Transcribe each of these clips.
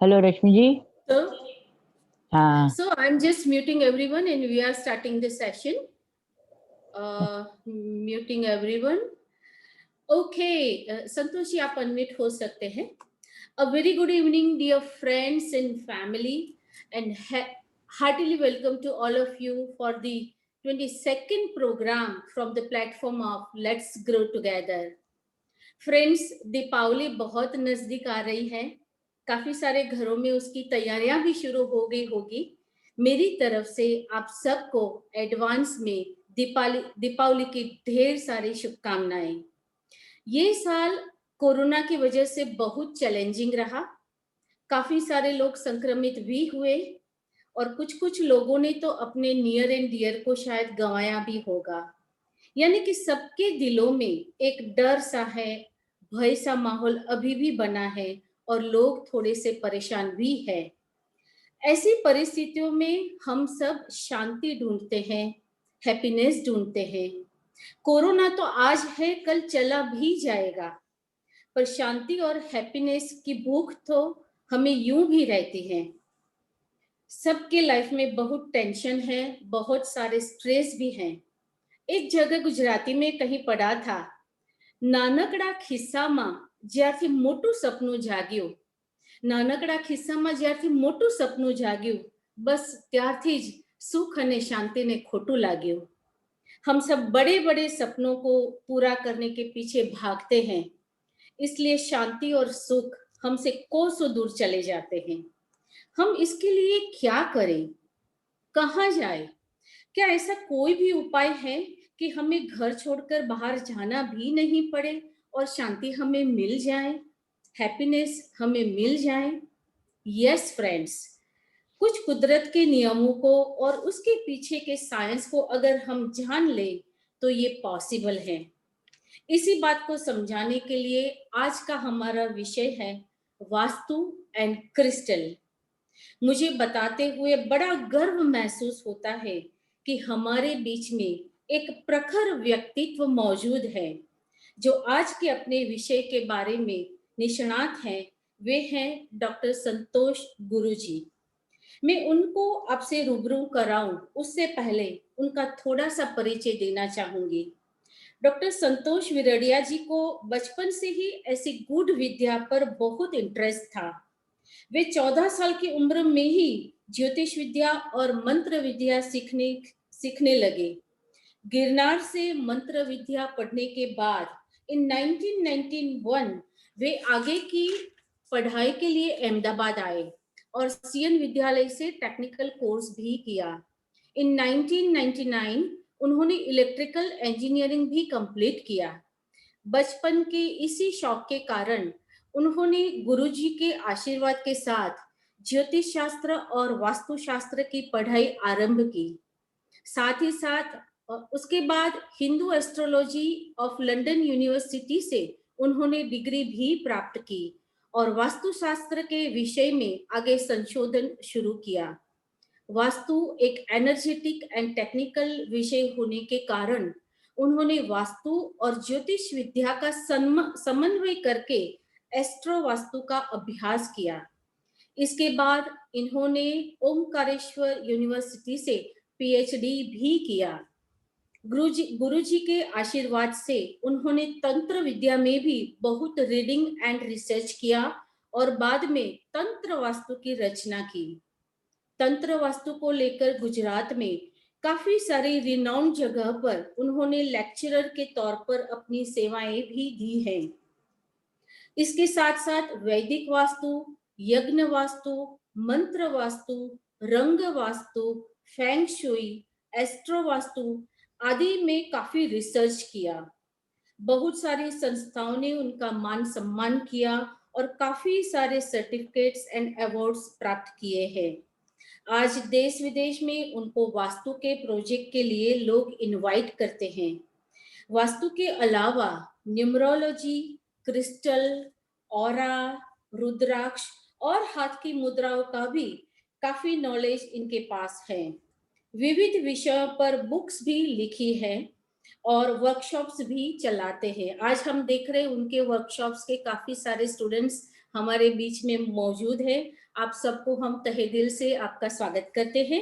Hello रश्मि जी। So, हाँ। so I'm just muting everyone and we are starting the session. Muting everyone. Okay, Santosh ji आप unmute हो सकते हैं. A very good evening, dear friends and family, and heartily welcome to all of you for the 22nd program from the platform of Let's Grow Together. Friends, Deepavali बहुत नजदीक आ रही है. काफी सारे घरों में उसकी तैयारियां भी शुरू हो गई होगी. मेरी तरफ से आप सबको एडवांस में दीपावली की ढेर सारी शुभकामनाएं. ये साल कोरोना की वजह से बहुत चैलेंजिंग रहा. काफी सारे लोग संक्रमित भी हुए और कुछ लोगों ने तो अपने नियर एंड डियर को शायद गंवाया भी होगा. यानी कि सबके दिलों में एक डर सा है, भय सा माहौल अभी भी बना है और लोग थोड़े से परेशान भी है. ऐसी परिस्थितियों में हम सब शांति ढूंढते हैं, हैप्पीनेस ढूंढते हैं. कोरोना तो आज है, कल चला भी जाएगा, पर शांति और हैप्पीनेस की भूख तो हमें यूं भी रहती है. सबके लाइफ में बहुत टेंशन है, बहुत सारे स्ट्रेस भी हैं. एक जगह गुजराती में कहीं पढ़ा था, નાનકડા ખિસ્સામાં જ્યારથી મોટું સપનું જાગ્યું, નાનકડા ખિસ્સામાં જ્યારથી મોટું સપનું જાગ્યું, બસ ત્યારથી જ સુખ અને શાંતિને ખોટું લાગ્યું. हम सब बड़े बड़े सपनों को पूरा करने के पीछे भागते हैं, इसलिए शांति और सुख हमसे कोसों दूर चले जाते हैं. हम इसके लिए क्या करें, कहाँ जाए? क्या ऐसा कोई भी उपाय है कि हमें घर छोड़कर बाहर जाना भी नहीं पड़े और शांति हमें मिल जाए, हैप्पीनेस हमें मिल जाए? यस फ्रेंड्स, कुछ कुदरत के नियमों को और उसके पीछे के साइंस को अगर हम जान लें तो ये पॉसिबल है. इसी बात को समझाने के लिए आज का हमारा विषय है वास्तु एंड क्रिस्टल. मुझे बताते हुए बड़ा गर्व महसूस होता है कि हमारे बीच में एक प्रखर व्यक्तित्व मौजूद है जो आज के अपने विषय के बारे में निष्णात हैं. वे हैं डॉक्टर संतोष गुरुजी. मैं उनको आपसे रूबरू कराऊं उससे पहले उनका थोड़ा सा परिचय देना चाहूंगी. डॉक्टर संतोष विरडिया जी को बचपन से ही ऐसी गूढ़ विद्या पर बहुत इंटरेस्ट था. वे 14 साल की उम्र में ही ज्योतिष विद्या और मंत्र विद्या सीखने लगे. गिरनार से मंत्र विद्या पढ़ने के बाद इन 1991 वे आगे की पढ़ाई के लिए अहमदाबाद आए और सीएन विद्यालय से टेक्निकल कोर्स भी किया. इन 1999 उन्होंने इलेक्ट्रिकल इंजीनियरिंग भी कंप्लीट किया. बचपन के इसी शौक के कारण उन्होंने गुरुजी के आशीर्वाद के साथ ज्योतिष शास्त्र और वास्तुशास्त्र की पढ़ाई आरंभ की. साथ ही साथ उसके बाद Hindu astrology of London university से उन्होंने डिग्री भी प्राप्त की और वास्तुशास्त्र के विषय में आगे संशोधन शुरू किया. वास्तु एक एनर्जेटिक एंड टेक्निकल विषय होने के कारण उन्होंने वास्तु और ज्योतिष विद्या का समन्वय करके एस्ट्रो वास्तु का अभ्यास किया. इसके बाद इन्होंने ओमकारेश्वर यूनिवर्सिटी से पीएचडी भी किया. गुरुजी के आशीर्वाद से उन्होंने तंत्र विद्या में भी बहुत रीडिंग एंड रिसर्च किया और बाद में तंत्र वास्तु की रचना की. तंत्र वास्तु को लेकर गुजरात में काफी सारी रिनाउंड जगह पर उन्होंने लेक्चरर के तौर पर अपनी सेवाएं भी दी हैं. इसके साथ साथ वैदिक वास्तु, यज्ञ वास्तु, मंत्र वास्तु, रंग vastu, feng shui, astro vastu आदि में काफी रिसर्च किया. बहुत सारी संस्थाओं ने उनका मान सम्मान किया और काफी सारे सर्टिफिकेट्स एंड अवार्ड्स प्राप्त किए हैं. आज देश विदेश में उनको वास्तु के प्रोजेक्ट के लिए लोग इनवाइट करते हैं. वास्तु के अलावा न्यूमरोलॉजी, क्रिस्टल, ऑरा, रुद्राक्ष और हाथ की मुद्राओं का भी काफी नॉलेज इनके पास है. विविध विषयों पर बुक्स भी लिखी है और वर्कशॉप्स भी चलाते हैं. आज हम देख रहे हैं उनके वर्कशॉप्स के काफी सारे स्टूडेंट्स हमारे बीच में मौजूद है। आप सबको हम तहे दिल से आपका स्वागत करते हैं।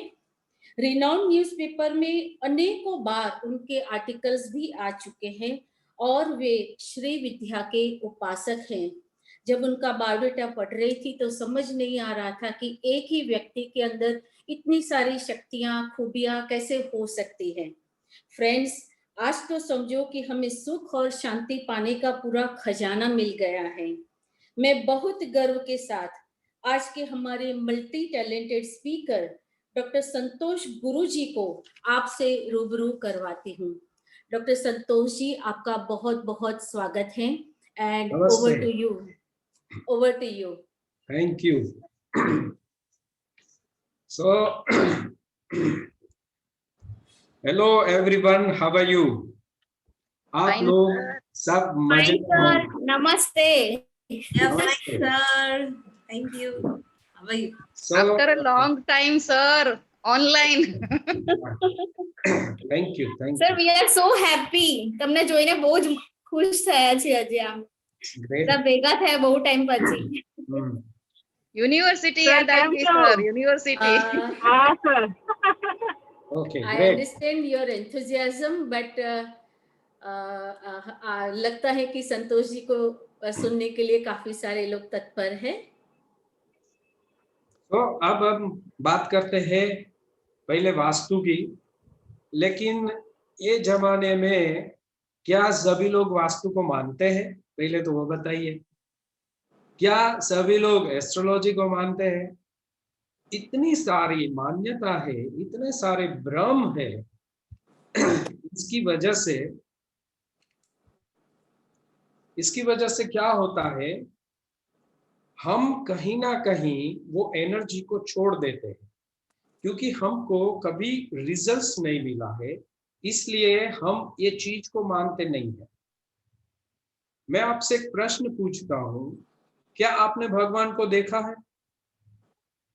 रिनाउंड न्यूज़पेपर में अनेकों बार उनके आर्टिकल्स भी आ चुके हैं और वे श्री विद्या के उपासक हैं। जब उनका बायोडाटा पढ़ रही थी तो समझ नहीं आ रहा था कि एक ही व्यक्ति के अंदर इतनी सारी शक्तियां, खूबियां कैसे हो सकती हैं। फ्रेंड्स, आज तो समझो कि हमें सुख और शांति पाने का पूरा खजाना मिल गया है। मैं बहुत गर्व के साथ आज के हमारे मल्टी टैलेंटेड स्पीकर डॉक्टर संतोष गुरुजी को आपसे रूबरू करवाती हूँ। डॉक्टर संतोष जी, आपका बहुत बहुत स्वागत है and Namaste. Over to you. Thank you. So, hello everyone, how are you? आप Fine, लोग sir. सब मजे Fine, में sir. हो? नमस्ते। Yeah, fine, Namaste. sir. Thank you. How are you? So, After a long time, sir, online. thank you, thank sir you. We are so happy, તમને જોઈને બહુ જ ખુશ થયા છે આજે આમ Great. બધા ભેગા થયા બહુ ટાઈમ પછી. Hmm. University Sir, and IT, thank you. sir. University. હા sir, Okay, I great. Understand your enthusiasm but लगता है कि संतोष जी को सुनने के लिए काफी सारे लोग तत्पर हैं। तो अब हम बात करते हैं पहले वास्तु की, लेकिन ये जमाने में क्या सभी लोग वास्तु को मानते हैं? पहले तो वो बताइए। क्या सभी लोग एस्ट्रोलॉजी को मानते हैं? इतनी सारी मान्यता है, इतने सारे भ्रम है, इसकी वजह से क्या होता है, हम कहीं ना कहीं वो एनर्जी को छोड़ देते हैं क्योंकि हमको कभी रिजल्ट्स नहीं मिला है, इसलिए हम ये चीज को मानते नहीं है। मैं आपसे एक प्रश्न पूछता हूं, क्या आपने भगवान को देखा है?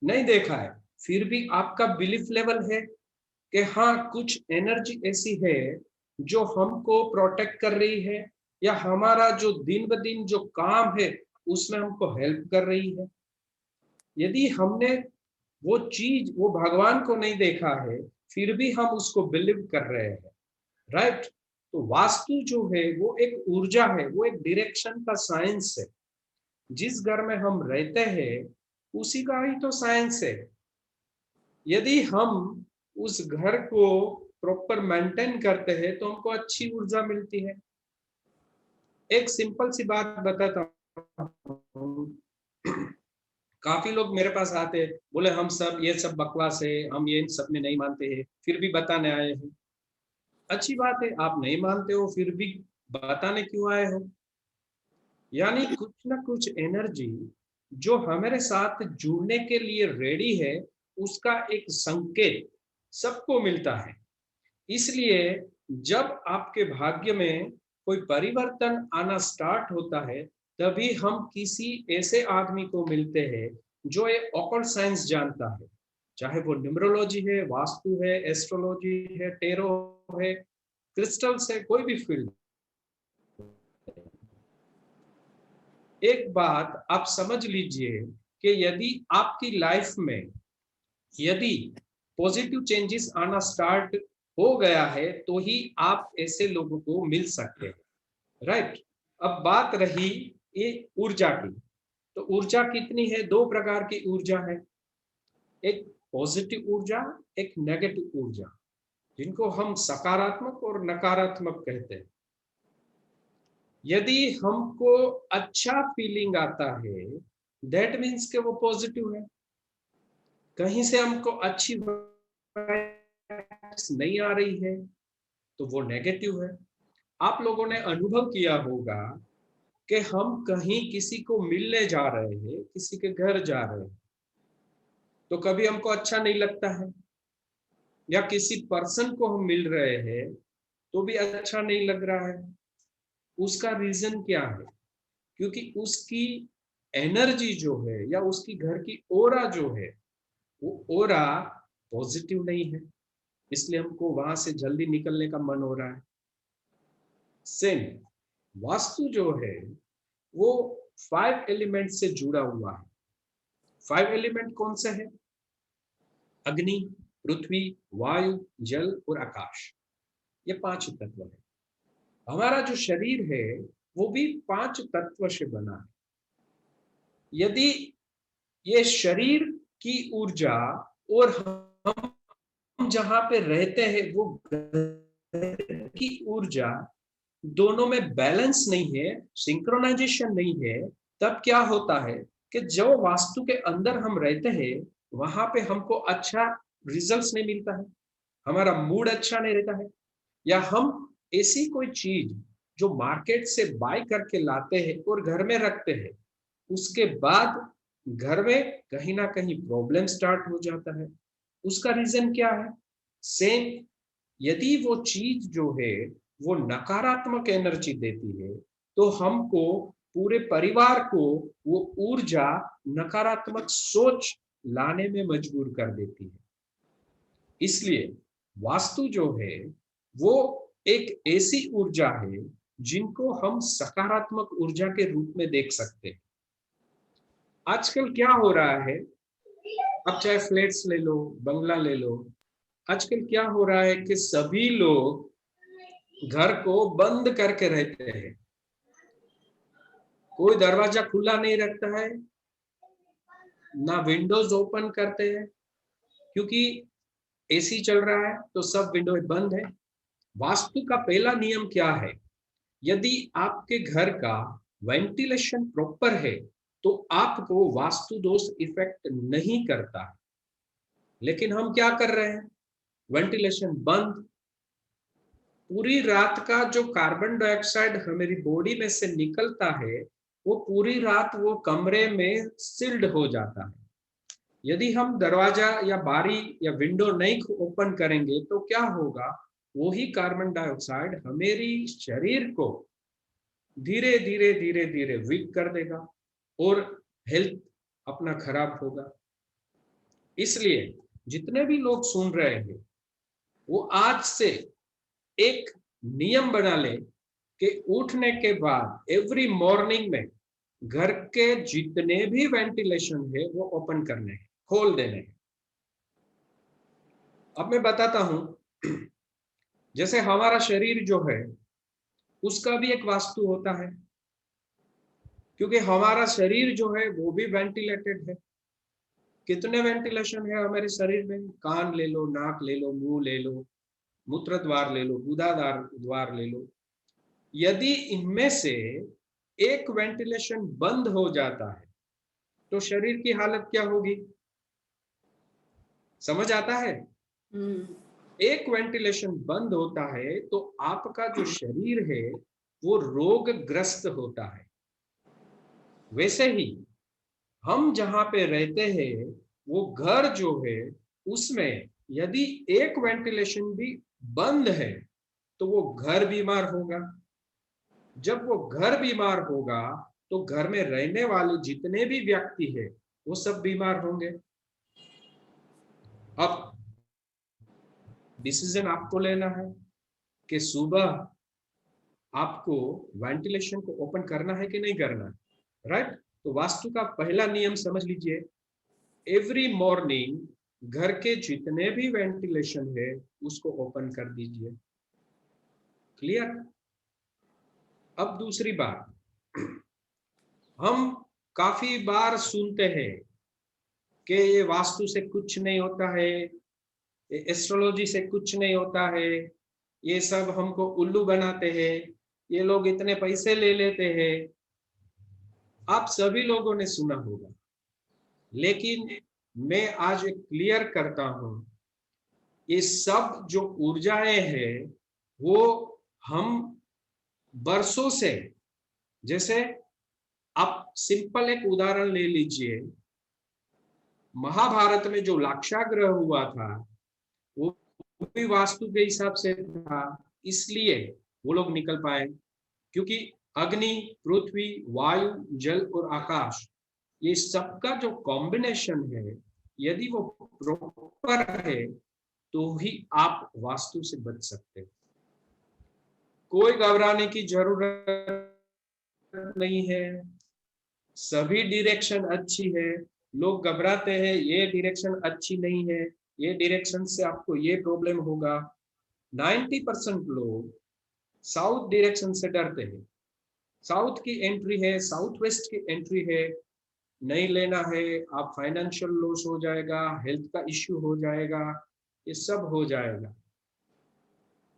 नहीं देखा है, फिर भी आपका बिलीफ लेवल है कि हाँ, कुछ एनर्जी ऐसी है जो हमको प्रोटेक्ट कर रही है या हमारा जो दिन ब दिन जो काम है उसमें हमको हेल्प कर रही है। यदि हमने वो चीज, वो भगवान को नहीं देखा है, फिर भी हम उसको बिलीव कर रहे हैं, राइट? तो वास्तु जो है वो एक ऊर्जा है, वो एक डायरेक्शन का साइंस है। जिस घर में हम रहते हैं उसी का ही तो साइंस है। यदि हम उस घर को प्रॉपर मेंटेन करते हैं तो हमको अच्छी ऊर्जा मिलती है। एक सिंपल सी बात बताता हूँ, काफी लोग मेरे पास आते हैं, बोले हम सब ये सब बकवास है, हम ये सब में नहीं मानते हैं, फिर भी बताने आए हैं। अच्छी बात है, आप नहीं मानते हो फिर भी बताने क्यों आए हो? यानी कुछ ना कुछ एनर्जी जो हमारे साथ जुड़ने के लिए रेडी है, उसका एक संकेत सबको मिलता है। इसलिए जब आपके भाग्य में कोई परिवर्तन आना स्टार्ट होता है, तभी हम किसी ऐसे आदमी को मिलते हैं जो ये ऑकल्ट साइंस जानता है, चाहे वो न्यूमरोलॉजी है, वास्तु है, एस्ट्रोलॉजी है, टेरो है, क्रिस्टल्स है, कोई भी फील्ड। एक बात आप समझ लीजिए कि यदि आपकी लाइफ में यदि पॉजिटिव चेंजेस आना स्टार्ट हो गया है तो ही आप ऐसे लोगों को मिल सकते हैं, राइट? अब बात रही ये ऊर्जा की, तो ऊर्जा कितनी है? दो प्रकार की ऊर्जा है, एक पॉजिटिव ऊर्जा, एक नेगेटिव ऊर्जा, जिनको हम सकारात्मक और नकारात्मक कहते हैं। यदि हमको अच्छा फीलिंग आता है, दैट मीन्स के वो पॉजिटिव है। कहीं से हमको अच्छी नहीं आ रही है तो वो नेगेटिव है। आप लोगों ने अनुभव किया होगा कि हम कहीं किसी को मिलने जा रहे हैं, किसी के घर जा रहे हैं, तो कभी हमको अच्छा नहीं लगता है, या किसी पर्सन को हम मिल रहे हैं तो भी अच्छा नहीं लग रहा है। उसका रीजन क्या है? क्योंकि उसकी एनर्जी जो है या उसकी घर की ओरा जो है, वो ओरा पॉजिटिव नहीं है, इसलिए हमको वहां से जल्दी निकलने का मन हो रहा है। सेम वास्तु जो है वो 5 एलिमेंट से जुड़ा हुआ है। 5 एलिमेंट कौन से हैं? अग्नि, पृथ्वी, वायु, जल और आकाश। ये 5 तत्व है। हमारा जो शरीर है वो भी 5 तत्व से बना है। यदि ये शरीर की ऊर्जा और हम जहां पे रहते हैं वो घर की ऊर्जा दोनों में बैलेंस नहीं है, सिंक्रोनाइजेशन नहीं है, तब क्या होता है कि जो वास्तु के अंदर हम रहते हैं वहां पे हमको अच्छा रिजल्ट्स नहीं मिलता है, हमारा मूड अच्छा नहीं रहता है, या हम ऐसी कोई चीज जो मार्केट से बाय करके लाते हैं और घर में रखते हैं, उसके बाद घर में कहीं ना कहीं प्रॉब्लम स्टार्ट हो जाता है। उसका रीजन क्या है? सेम, यदि वो चीज जो है वो नकारात्मक एनर्जी देती है तो हमको, पूरे परिवार को वो ऊर्जा नकारात्मक सोच लाने में मजबूर कर देती है। इसलिए वास्तु जो है वो एक ऐसी ऊर्जा है जिनको हम सकारात्मक ऊर्जा के रूप में देख सकते हैं। आजकल क्या हो रहा है, अब चाहे फ्लैट्स ले लो, बंगला ले लो, आजकल क्या हो रहा है कि सभी लोग घर को बंद करके रहते हैं, कोई दरवाजा खुला नहीं रखता है, ना विंडोज ओपन करते हैं, क्योंकि एसी चल रहा है तो सब विंडो बंद है। वास्तु का पहला नियम क्या है? यदि आपके घर का वेंटिलेशन प्रॉपर है तो आपको वास्तु दोष इफेक्ट नहीं करता है। लेकिन हम क्या कर रहे हैं? वेंटिलेशन बंद, पूरी रात का जो कार्बन डाइऑक्साइड हमारी बॉडी में से निकलता है वो पूरी रात वो कमरे में सील्ड हो जाता है। यदि हम दरवाजा या बारी या विंडो नहीं ओपन करेंगे तो क्या होगा? वही कार्बन डाइऑक्साइड हमारी शरीर को धीरे धीरे धीरे धीरे वीक कर देगा और हेल्थ अपना खराब होगा। इसलिए जितने भी लोग सुन रहे हैं वो आज से एक नियम बना ले कि उठने के बाद एवरी मॉर्निंग में घर के जितने भी वेंटिलेशन है वो ओपन करने हैं, खोल देने हैं। अब मैं बताता हूं, जैसे हमारा शरीर जो है उसका भी एक वास्तु होता है, क्योंकि हमारा शरीर जो है वो भी वेंटिलेटेड है। कितने वेंटिलेशन है हमारे शरीर में? कान ले लो, नाक ले लो, मुंह ले लो, मूत्र द्वार ले लो, गुदादार द्वार ले लो। यदि इनमें से एक वेंटिलेशन बंद हो जाता है तो शरीर की हालत क्या होगी? समझ आता है? एक वेंटिलेशन बंद होता है तो आपका जो शरीर है वो रोगग्रस्त होता है। वैसे ही हम जहां पे रहते हैं वो घर जो है उसमें यदि एक वेंटिलेशन भी बंद है तो वो घर बीमार होगा। जब वो घर बीमार होगा तो घर में रहने वाले जितने भी व्यक्ति है वो सब बीमार होंगे। अब डिसीजन आपको लेना है कि सुबह आपको वेंटिलेशन को ओपन करना है कि नहीं करना है, राइट? तो वास्तु का पहला नियम समझ लीजिए, एवरी मॉर्निंग घर के जितने भी वेंटिलेशन है उसको ओपन कर दीजिए। क्लियर? अब दूसरी बात, हम काफी बार सुनते हैं कि ये वास्तु से कुछ नहीं होता है, एस्ट्रोलॉजी से कुछ नहीं होता है, ये सब हमको उल्लू बनाते हैं, ये लोग इतने पैसे ले लेते हैं। आप सभी लोगों ने सुना होगा, लेकिन मैं आज क्लियर करता हूं, ये सब जो ऊर्जाएं हैं वो हम बरसों से, जैसे आप सिंपल एक उदाहरण ले लीजिए, महाभारत में जो लाक्षागृह हुआ था वो भी वास्तु के हिसाब से था, इसलिए वो लोग निकल पाए, क्योंकि अग्नि, पृथ्वी, वायु, जल और आकाश, ये सबका जो कॉम्बिनेशन है यदि वो प्रॉपर है तो ही आप वास्तु से बच सकते हैं। कोई घबराने की जरूरत नहीं है। सभी डायरेक्शन अच्छी है, लोग घबराते हैं ये डायरेक्शन अच्छी नहीं है, ये डायरेक्शन से आपको ये प्रॉब्लम होगा। 90% लोग साउथ डायरेक्शन से डरते हैं। साउथ की एंट्री है, साउथ वेस्ट की एंट्री है, नहीं लेना है, आप फाइनेंशियल लॉस हो जाएगा, हेल्थ का इश्यू हो जाएगा, ये सब हो जाएगा।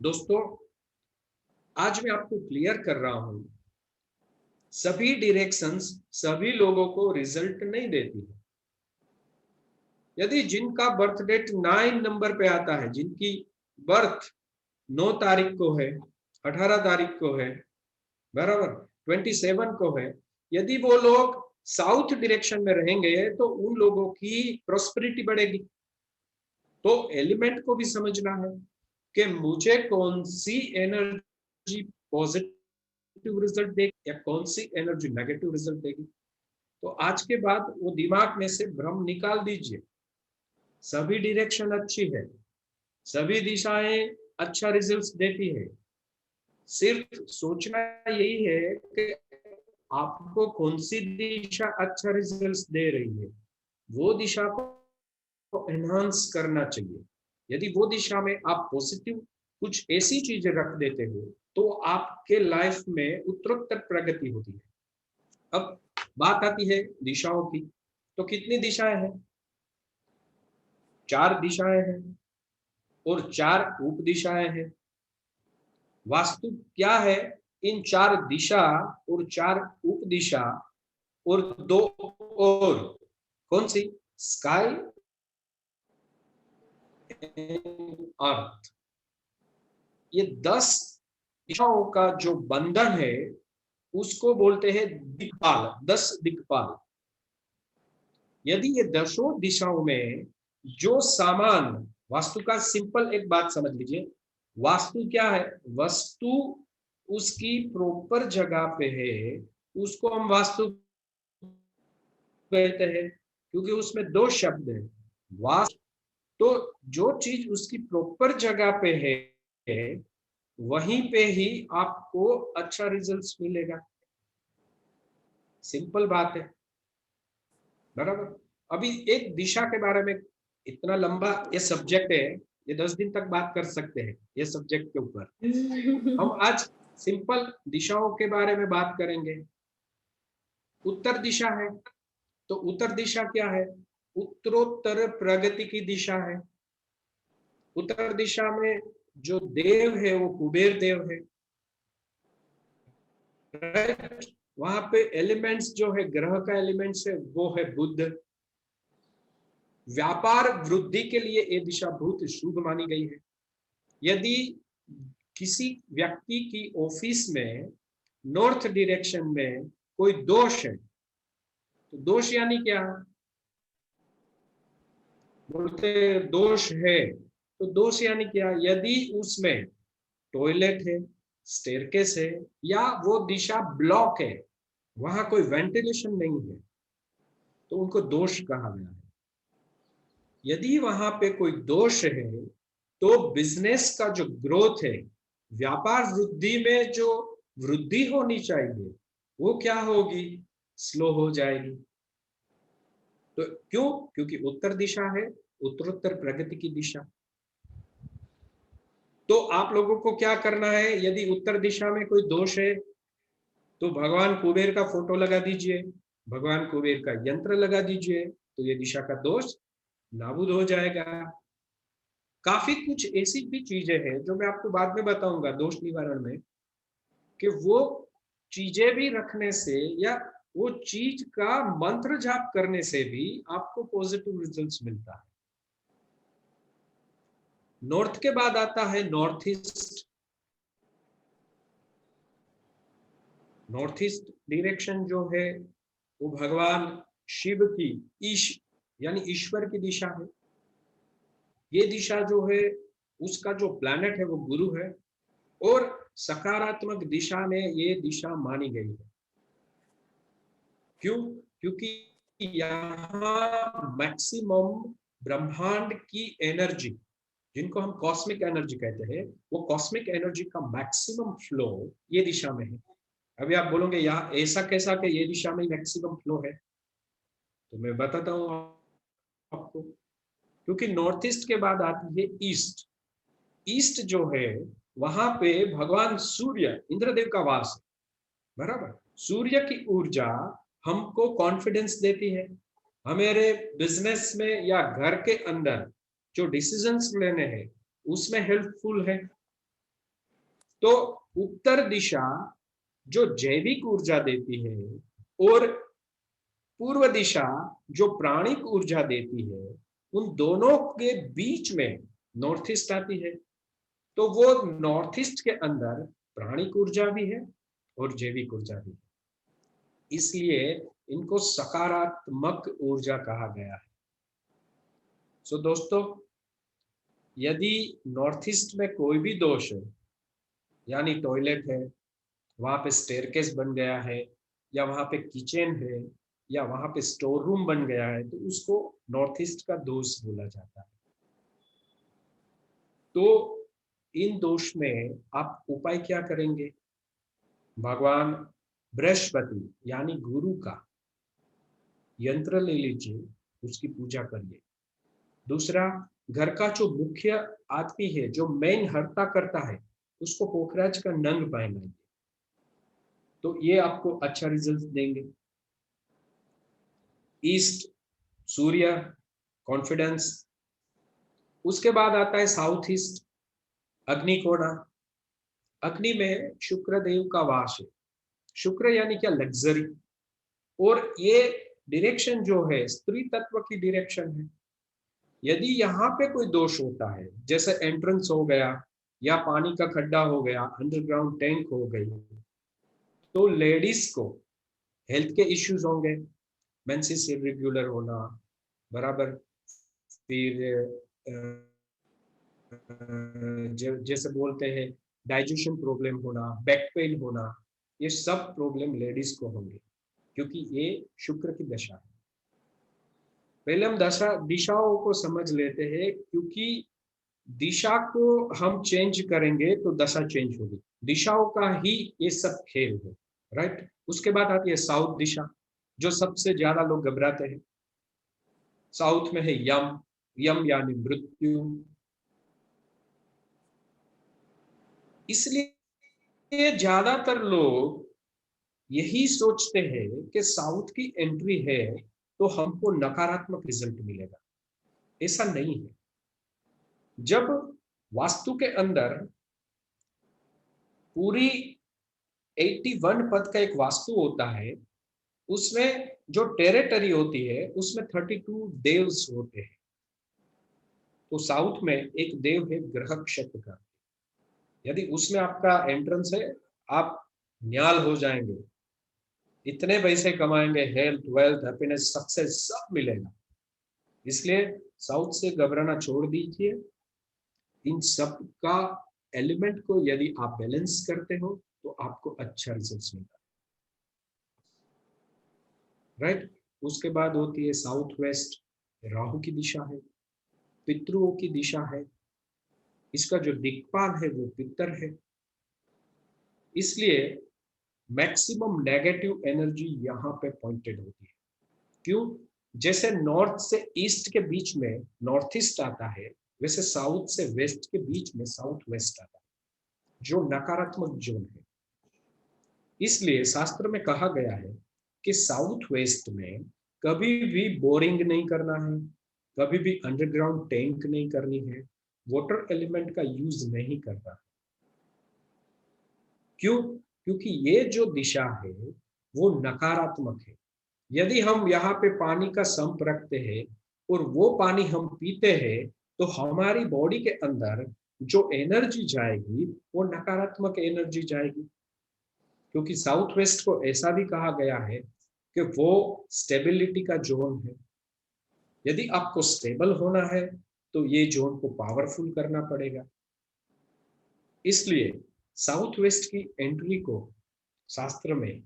दोस्तों, आज मैं आपको क्लियर कर रहा हूं, सभी डायरेक्शंस सभी लोगों को रिजल्ट नहीं देती है। यदि जिनका बर्थ डेट 9 नंबर पे आता है, जिनकी बर्थ 9 तारीख को है, 18 तारीख को है, बराबर 27 को है, यदि वो लोग साउथ डायरेक्शन में रहेंगे तो उन लोगों की प्रॉस्पेरिटी बढ़ेगी। तो एलिमेंट को भी समझना है कि मुझे कौन सी एनर्जी पॉजिटिव रिजल्ट देगी या कौन सी एनर्जी नेगेटिव रिजल्ट देगी। तो आज के बाद वो दिमाग में से भ्रम निकाल दीजिए। सभी डायरेक्शन अच्छी है, सभी दिशाएं अच्छा रिजल्ट देती है, सिर्फ सोचना यही है कि आपको कौन सी दिशा अच्छा रिजल्ट दे रही है, वो दिशा को एनहांस करना चाहिए। यदि वो दिशा में आप पॉजिटिव कुछ ऐसी चीजें रख देते हो तो आपके लाइफ में उत्तरोत्तर प्रगति होती है। अब बात आती है दिशाओं की, तो कितनी दिशाएं हैं? 4 दिशाएं हैं और 4 उप दिशाएं हैं। वास्तु क्या है? इन 4 दिशा और 4 उप दिशा और 2 और कौन सी? स्काई अर्थ। ये 10 दिशाओं का जो बंधन है उसको बोलते हैं दिक्पाल, 10 दिक्पाल। यदि ये 10 दिशाओं में जो सामान, वास्तु का सिंपल एक बात समझ लीजिए, वास्तु क्या है? वस्तु उसकी प्रॉपर जगह पे है, उसको हम वास्तु कहते हैं, क्योंकि उसमें 2 शब्द हैं, वास्तु। तो जो चीज उसकी प्रॉपर जगह पे है वहीं पे ही आपको अच्छा रिजल्ट मिलेगा। सिंपल बात है, बराबर। अभी एक दिशा के बारे में, इतना लंबा ये सब्जेक्ट है, ये 10 दिन तक बात कर सकते हैं ये सब्जेक्ट के ऊपर। हम आज सिंपल दिशाओं के बारे में बात करेंगे। उत्तर दिशा है, तो उत्तर दिशा क्या है? उत्तरोत्तर प्रगति की दिशा है। उत्तर दिशा में जो देव है वो कुबेर देव है, राइट? वहां पे एलिमेंट्स जो है, ग्रह का एलिमेंट्स है, वो है बुध। व्यापार वृद्धि के लिए ये दिशा बहुत शुभ मानी गई है। यदि किसी व्यक्ति की ऑफिस में नॉर्थ डायरेक्शन में कोई दोष है, तो दोष यानी क्या? बोलते दोष है, तो दोष यानी क्या? यदि उसमें टॉयलेट है, स्टेयरकेस है, या वो दिशा ब्लॉक है, वहां कोई वेंटिलेशन नहीं है, तो उनको दोष कहा गया है। यदि वहां पे कोई दोष है तो बिजनेस का जो ग्रोथ है, व्यापार वृद्धि में जो वृद्धि होनी चाहिए, वो क्या होगी? स्लो हो जाएगी। तो क्यों? क्योंकि उत्तर दिशा है उत्तरोत्तर प्रगति की दिशा। तो आप लोगों को क्या करना है? यदि उत्तर दिशा में कोई दोष है तो भगवान कुबेर का फोटो लगा दीजिए, भगवान कुबेर का यंत्र लगा दीजिए, तो ये दिशा का दोष नाबूद हो जाएगा। काफी कुछ ऐसी भी चीजें हैं जो मैं आपको बाद में बताऊंगा दोष निवारण में, कि वो चीजें भी रखने से या वो चीज का मंत्र जाप करने से भी आपको पॉजिटिव रिजल्ट्स मिलता है। नॉर्थ के बाद आता है north east. North east direction जो है वो भगवान शिव की यानी ईश्वर की दिशा है। ये दिशा जो है उसका जो प्लैनेट है वो गुरु है, और सकारात्मक दिशा में ये दिशा मानी गई है। क्यों? क्योंकि यहाँ मैक्सिमम ब्रह्मांड की एनर्जी, जिनको हम कॉस्मिक एनर्जी कहते हैं, वो कॉस्मिक एनर्जी का मैक्सिमम फ्लो ये दिशा में है। अभी आप बोलोगे यार ऐसा कैसा कि ये दिशा में मैक्सिमम फ्लो है, तो मैं बताता हूँ आपको। क्योंकि नॉर्थ ईस्ट के बाद आती है ईस्ट। ईस्ट जो है वहां पे भगवान सूर्य इंद्रदेव का वास है, बराबर। सूर्य की ऊर्जा हमको कॉन्फिडेंस देती है, हमारे बिजनेस में या घर के अंदर जो डिसीजंस लेने हैं उसमें हेल्पफुल है। तो उत्तर दिशा जो जैविक ऊर्जा देती है और पूर्व दिशा जो प्राणिक ऊर्जा देती है, उन दोनों के बीच में नॉर्थ ईस्ट आती है। तो वो नॉर्थ ईस्ट के अंदर प्राणिक ऊर्जा भी है और जैविक ऊर्जा भी है, इसलिए इनको सकारात्मक ऊर्जा कहा गया है। सो दोस्तों, यदि नॉर्थ ईस्ट में कोई भी दोष है, यानी टॉयलेट है, वहां पे स्टेयरकेस बन गया है, या वहां पे किचन है, या वहां पे स्टोर रूम बन गया है, तो उसको नॉर्थ ईस्ट का दोष बोला जाता है। तो इन दोष में आप उपाय क्या करेंगे? भगवान बृहस्पति यानी गुरु का यंत्र ले लीजिए, उसकी पूजा करिए। दूसरा, घर का जो मुख्य आदमी है, जो मेन हर्ता करता है, उसको पोखराज का नंग पहनाइए, तो ये आपको अच्छा रिजल्ट देंगे। ईस्ट सूर्य, कॉन्फिडेंस। उसके बाद आता है साउथ ईस्ट, अग्नि कोणा। अग्नि में शुक्र देव का वास है। शुक्र यानी क्या? लग्जरी। और ये डायरेक्शन जो है स्त्री तत्व की डायरेक्शन है। यदि यहाँ पे कोई दोष होता है, जैसे एंट्रेंस हो गया, या पानी का खड्डा हो गया, अंडरग्राउंड टैंक हो गई, तो लेडीज को हेल्थ के इश्यूज होंगे, मेंसेस इरेगुलर होना, बराबर। फिर जैसे बोलते हैं डाइजेशन प्रॉब्लम होना, बैक पेन होना, ये सब प्रॉब्लम लेडीज को होंगे, क्योंकि ये शुक्र की दशा है। पहले हम दिशाओं को समझ लेते हैं, क्योंकि दिशा को हम चेंज करेंगे तो दशा चेंज होगी। दिशाओं का ही ये सब खेल है, राइट। उसके बाद आती है साउथ दिशा, जो सबसे ज्यादा लोग घबराते हैं। साउथ में है यम। यम यानी मृत्यु। इसलिए ज्यादातर लोग यही सोचते हैं कि साउथ की एंट्री है तो हमको नकारात्मक रिजल्ट मिलेगा। ऐसा नहीं है। जब वास्तु के अंदर पूरी 81 पद का एक वास्तु होता है, उसमें जो टेरिटरी होती है उसमें 32 देव्स होते हैं। तो साउथ में एक देव है ग्रह क्षेत्र का। यदि उसमें आपका एंट्रेंस है, आप न्याल हो जाएंगे, इतने पैसे कमाएंगे, हेल्थ, वेल्थ, हैप्पीनेस, सक्सेस सब मिलेगा। इसलिए साउथ से घबराना छोड़ दीजिए। इन सब का एलिमेंट को यदि आप बैलेंस करते हो तो आपको अच्छा रिजल्ट मिलता है, राइट। उसके बाद होती है साउथ वेस्ट, राहु की दिशा है, पितृओं की दिशा है। इसका जो दिक्पाल है वो पितर है। इसलिए मैक्सिमम नेगेटिव एनर्जी यहाँ पे पॉइंटेड होती है। क्यों? जैसे नॉर्थ से ईस्ट के बीच में नॉर्थ ईस्ट आता है, वैसे साउथ से वेस्ट के बीच में साउथ वेस्ट आता है, जो नकारात्मक जोन है। इसलिए शास्त्र में कहा गया है कि साउथ वेस्ट में कभी भी बोरिंग नहीं करना है, कभी भी अंडरग्राउंड टैंक नहीं करनी है, वाटर एलिमेंट का यूज नहीं करना। क्यों? क्योंकि ये जो दिशा है वो नकारात्मक है। यदि हम यहाँ पे पानी का संप रखते हैं और वो पानी हम पीते हैं, तो हमारी बॉडी के अंदर जो एनर्जी जाएगी वो नकारात्मक एनर्जी जाएगी। क्योंकि साउथ वेस्ट को ऐसा भी कहा गया है कि वो स्टेबिलिटी का जोन है। यदि आपको स्टेबल होना है तो ये जोन को पावरफुल करना पड़ेगा। इसलिए साउथ वेस्ट की एंट्री को शास्त्र में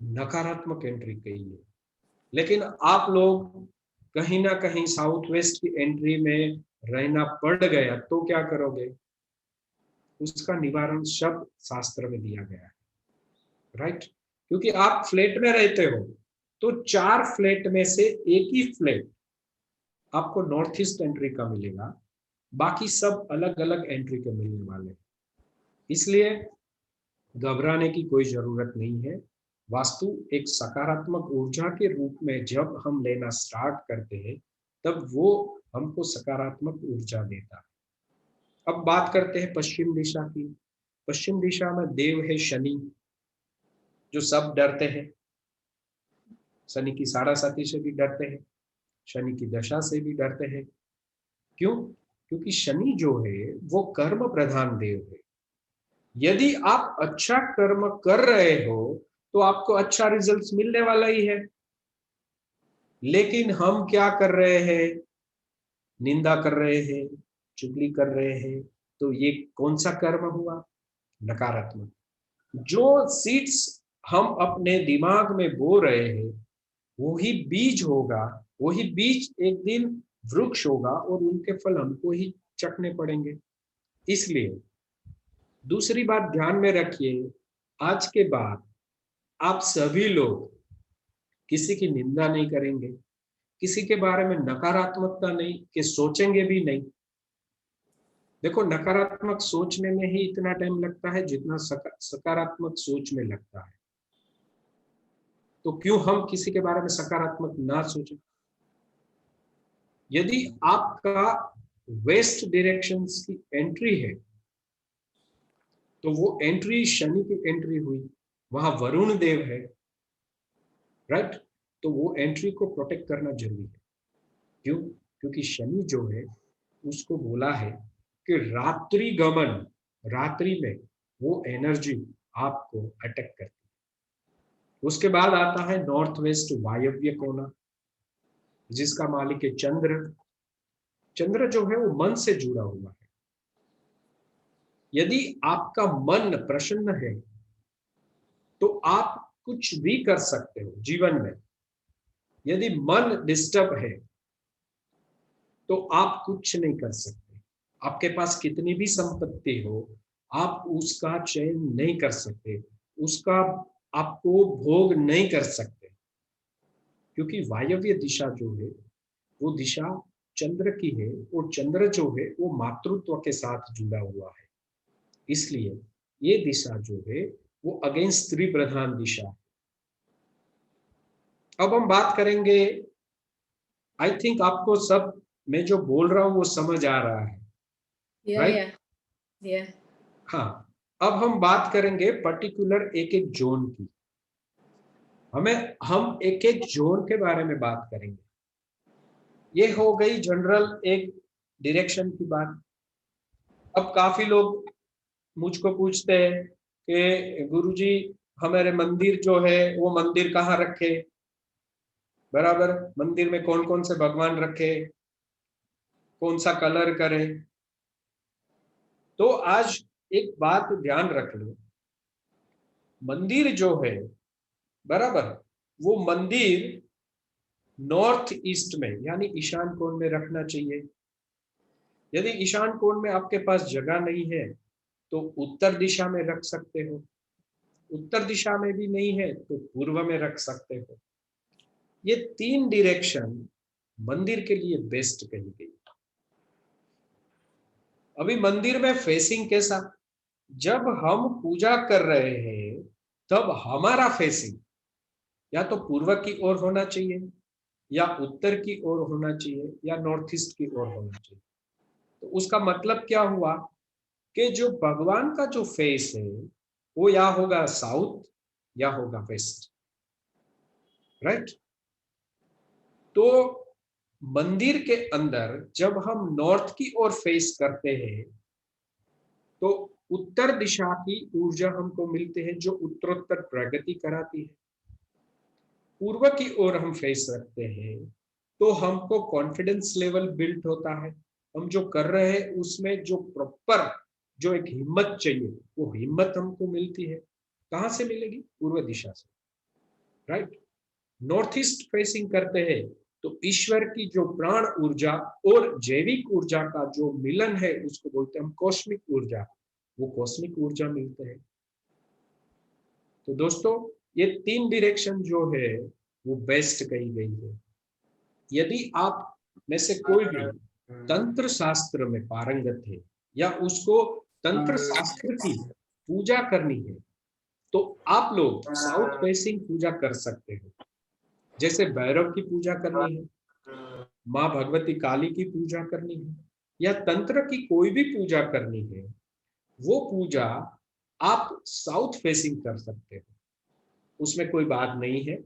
नकारात्मक एंट्री कही है। लेकिन आप लोग कहीं ना कहीं साउथ वेस्ट की एंट्री में रहना पड़ गया तो क्या करोगे? उसका निवारण शब्द शास्त्र में दिया गया है। राइट। क्योंकि आप फ्लैट में रहते हो तो 4 फ्लैट में से एक ही फ्लैट आपको नॉर्थ ईस्ट एंट्री का मिलेगा, बाकी सब अलग अलग एंट्री के मिलने वाले हैं। इसलिए घबराने की कोई जरूरत नहीं है। वास्तु एक सकारात्मक ऊर्जा के रूप में जब हम लेना स्टार्ट करते हैं तब वो हमको सकारात्मक ऊर्जा देता है। अब बात करते हैं पश्चिम दिशा की। पश्चिम दिशा में देव है शनि, जो सब डरते हैं। शनि की साढ़ासाती से भी डरते हैं, शनि की दशा से भी डरते हैं। क्यों? क्योंकि शनि जो है वो कर्म प्रधान देव है। यदि आप अच्छा कर्म कर रहे हो तो आपको अच्छा रिजल्ट्स मिलने वाला ही है। लेकिन हम क्या कर रहे हैं? निंदा कर रहे हैं, चुगली कर रहे हैं, तो ये कौन सा कर्म हुआ? नकारात्मक। जो सीड्स हम अपने दिमाग में बो रहे हैं वही बीज होगा, वही बीज एक दिन वृक्ष होगा और उनके फल हमको ही चखने पड़ेंगे। इसलिए दूसरी बात ध्यान में रखिए, आज के बाद आप सभी लोग किसी की निंदा नहीं करेंगे, किसी के बारे में नकारात्मकता नहीं कि सोचेंगे भी नहीं। देखो, नकारात्मक सोचने में ही इतना टाइम लगता है जितना सकारात्मक सोच में लगता है। तो क्यों हम किसी के बारे में सकारात्मक ना सोचें? यदि आपका वेस्ट डायरेक्शंस की एंट्री है तो वो एंट्री शनि की एंट्री हुई, वहां वरुण देव है, राइट। तो वो एंट्री को प्रोटेक्ट करना जरूरी है। क्यों? क्योंकि शनि जो है उसको बोला है कि रात्रि गमन, रात्रि में वो एनर्जी आपको अटैक करती है। उसके बाद आता है नॉर्थ वेस्ट वायव्य कोना, जिसका मालिक है चंद्र। चंद्र जो है वो मन से जुड़ा हुआ है। यदि आपका मन प्रसन्न है तो आप कुछ भी कर सकते हो जीवन में। यदि मन डिस्टर्ब है तो आप कुछ नहीं कर सकते। आपके पास कितनी भी संपत्ति हो, आप उसका चयन नहीं कर सकते, उसका आपको भोग नहीं कर सकते। क्योंकि वायव्य दिशा जो है वो दिशा चंद्र की है और चंद्र जो है वो मातृत्व के साथ जुड़ा हुआ है। इसलिए ये दिशा जो है वो अगेंस्ट स्त्री प्रधान दिशा है। अब हम बात करेंगे, आई थिंक आपको सब मैं जो बोल रहा हूं वो समझ आ रहा है, राइट? हाँ, अब हम बात करेंगे पर्टिकुलर एक एक जोन की। हम एक एक जोन के बारे में बात करेंगे। ये हो गई जनरल एक डायरेक्शन की बात। अब काफी लोग मुझको पूछते हैं कि गुरुजी हमारे मंदिर जो है वो मंदिर कहाँ रखे, बराबर, मंदिर में कौन कौन से भगवान रखे, कौन सा कलर करें। तो आज एक बात ध्यान रख लो, मंदिर जो है, बराबर, वो मंदिर नॉर्थ ईस्ट में यानी ईशान कोण में रखना चाहिए। यदि ईशान कोण में आपके पास जगह नहीं है तो उत्तर दिशा में रख सकते हो, उत्तर दिशा में भी नहीं है तो पूर्व में रख सकते हो। ये 3 डायरेक्शन मंदिर के लिए बेस्ट कही गई। अभी मंदिर में फेसिंग कैसा? जब हम पूजा कर रहे हैं तब हमारा फेसिंग या तो पूर्व की ओर होना चाहिए या उत्तर की ओर होना चाहिए या नॉर्थ ईस्ट की ओर होना चाहिए। तो उसका मतलब क्या हुआ कि जो भगवान का जो फेस है वो या होगा साउथ या होगा वेस्ट, राइट। तो मंदिर के अंदर जब हम नॉर्थ की ओर फेस करते हैं तो उत्तर दिशा की ऊर्जा हमको मिलती है जो उत्तरोत्तर प्रगति कराती है। पूर्व की ओर हम फेस रखते हैं तो हमको कॉन्फिडेंस लेवल बिल्ड होता है। हम जो कर रहे हैं उसमें जो प्रॉपर जो एक हिम्मत चाहिए वो हिम्मत हमको मिलती है। कहाँ से मिलेगी? पूर्व दिशा से, राइट। नॉर्थ ईस्ट फेसिंग करते हैं तो ईश्वर की जो प्राण ऊर्जा और जैविक ऊर्जा का जो मिलन है उसको बोलते हैं हम कॉस्मिक ऊर्जा। वो कॉस्मिक ऊर्जा मिलते हैं। तो दोस्तों ये 3 डायरेक्शन जो है वो बेस्ट कही गई है। यदि आप में से कोई भी तंत्र शास्त्र में पारंगत है या उसको तंत्र शास्त्र की पूजा करनी है, तो आप लोग साउथ फेसिंग पूजा कर सकते हो। जैसे भैरव की पूजा करनी है, माँ भगवती काली की पूजा करनी है, या तंत्र की कोई भी पूजा करनी है, वो पूजा आप साउथ फेसिंग कर सकते हो, उसमें कोई बात नहीं है।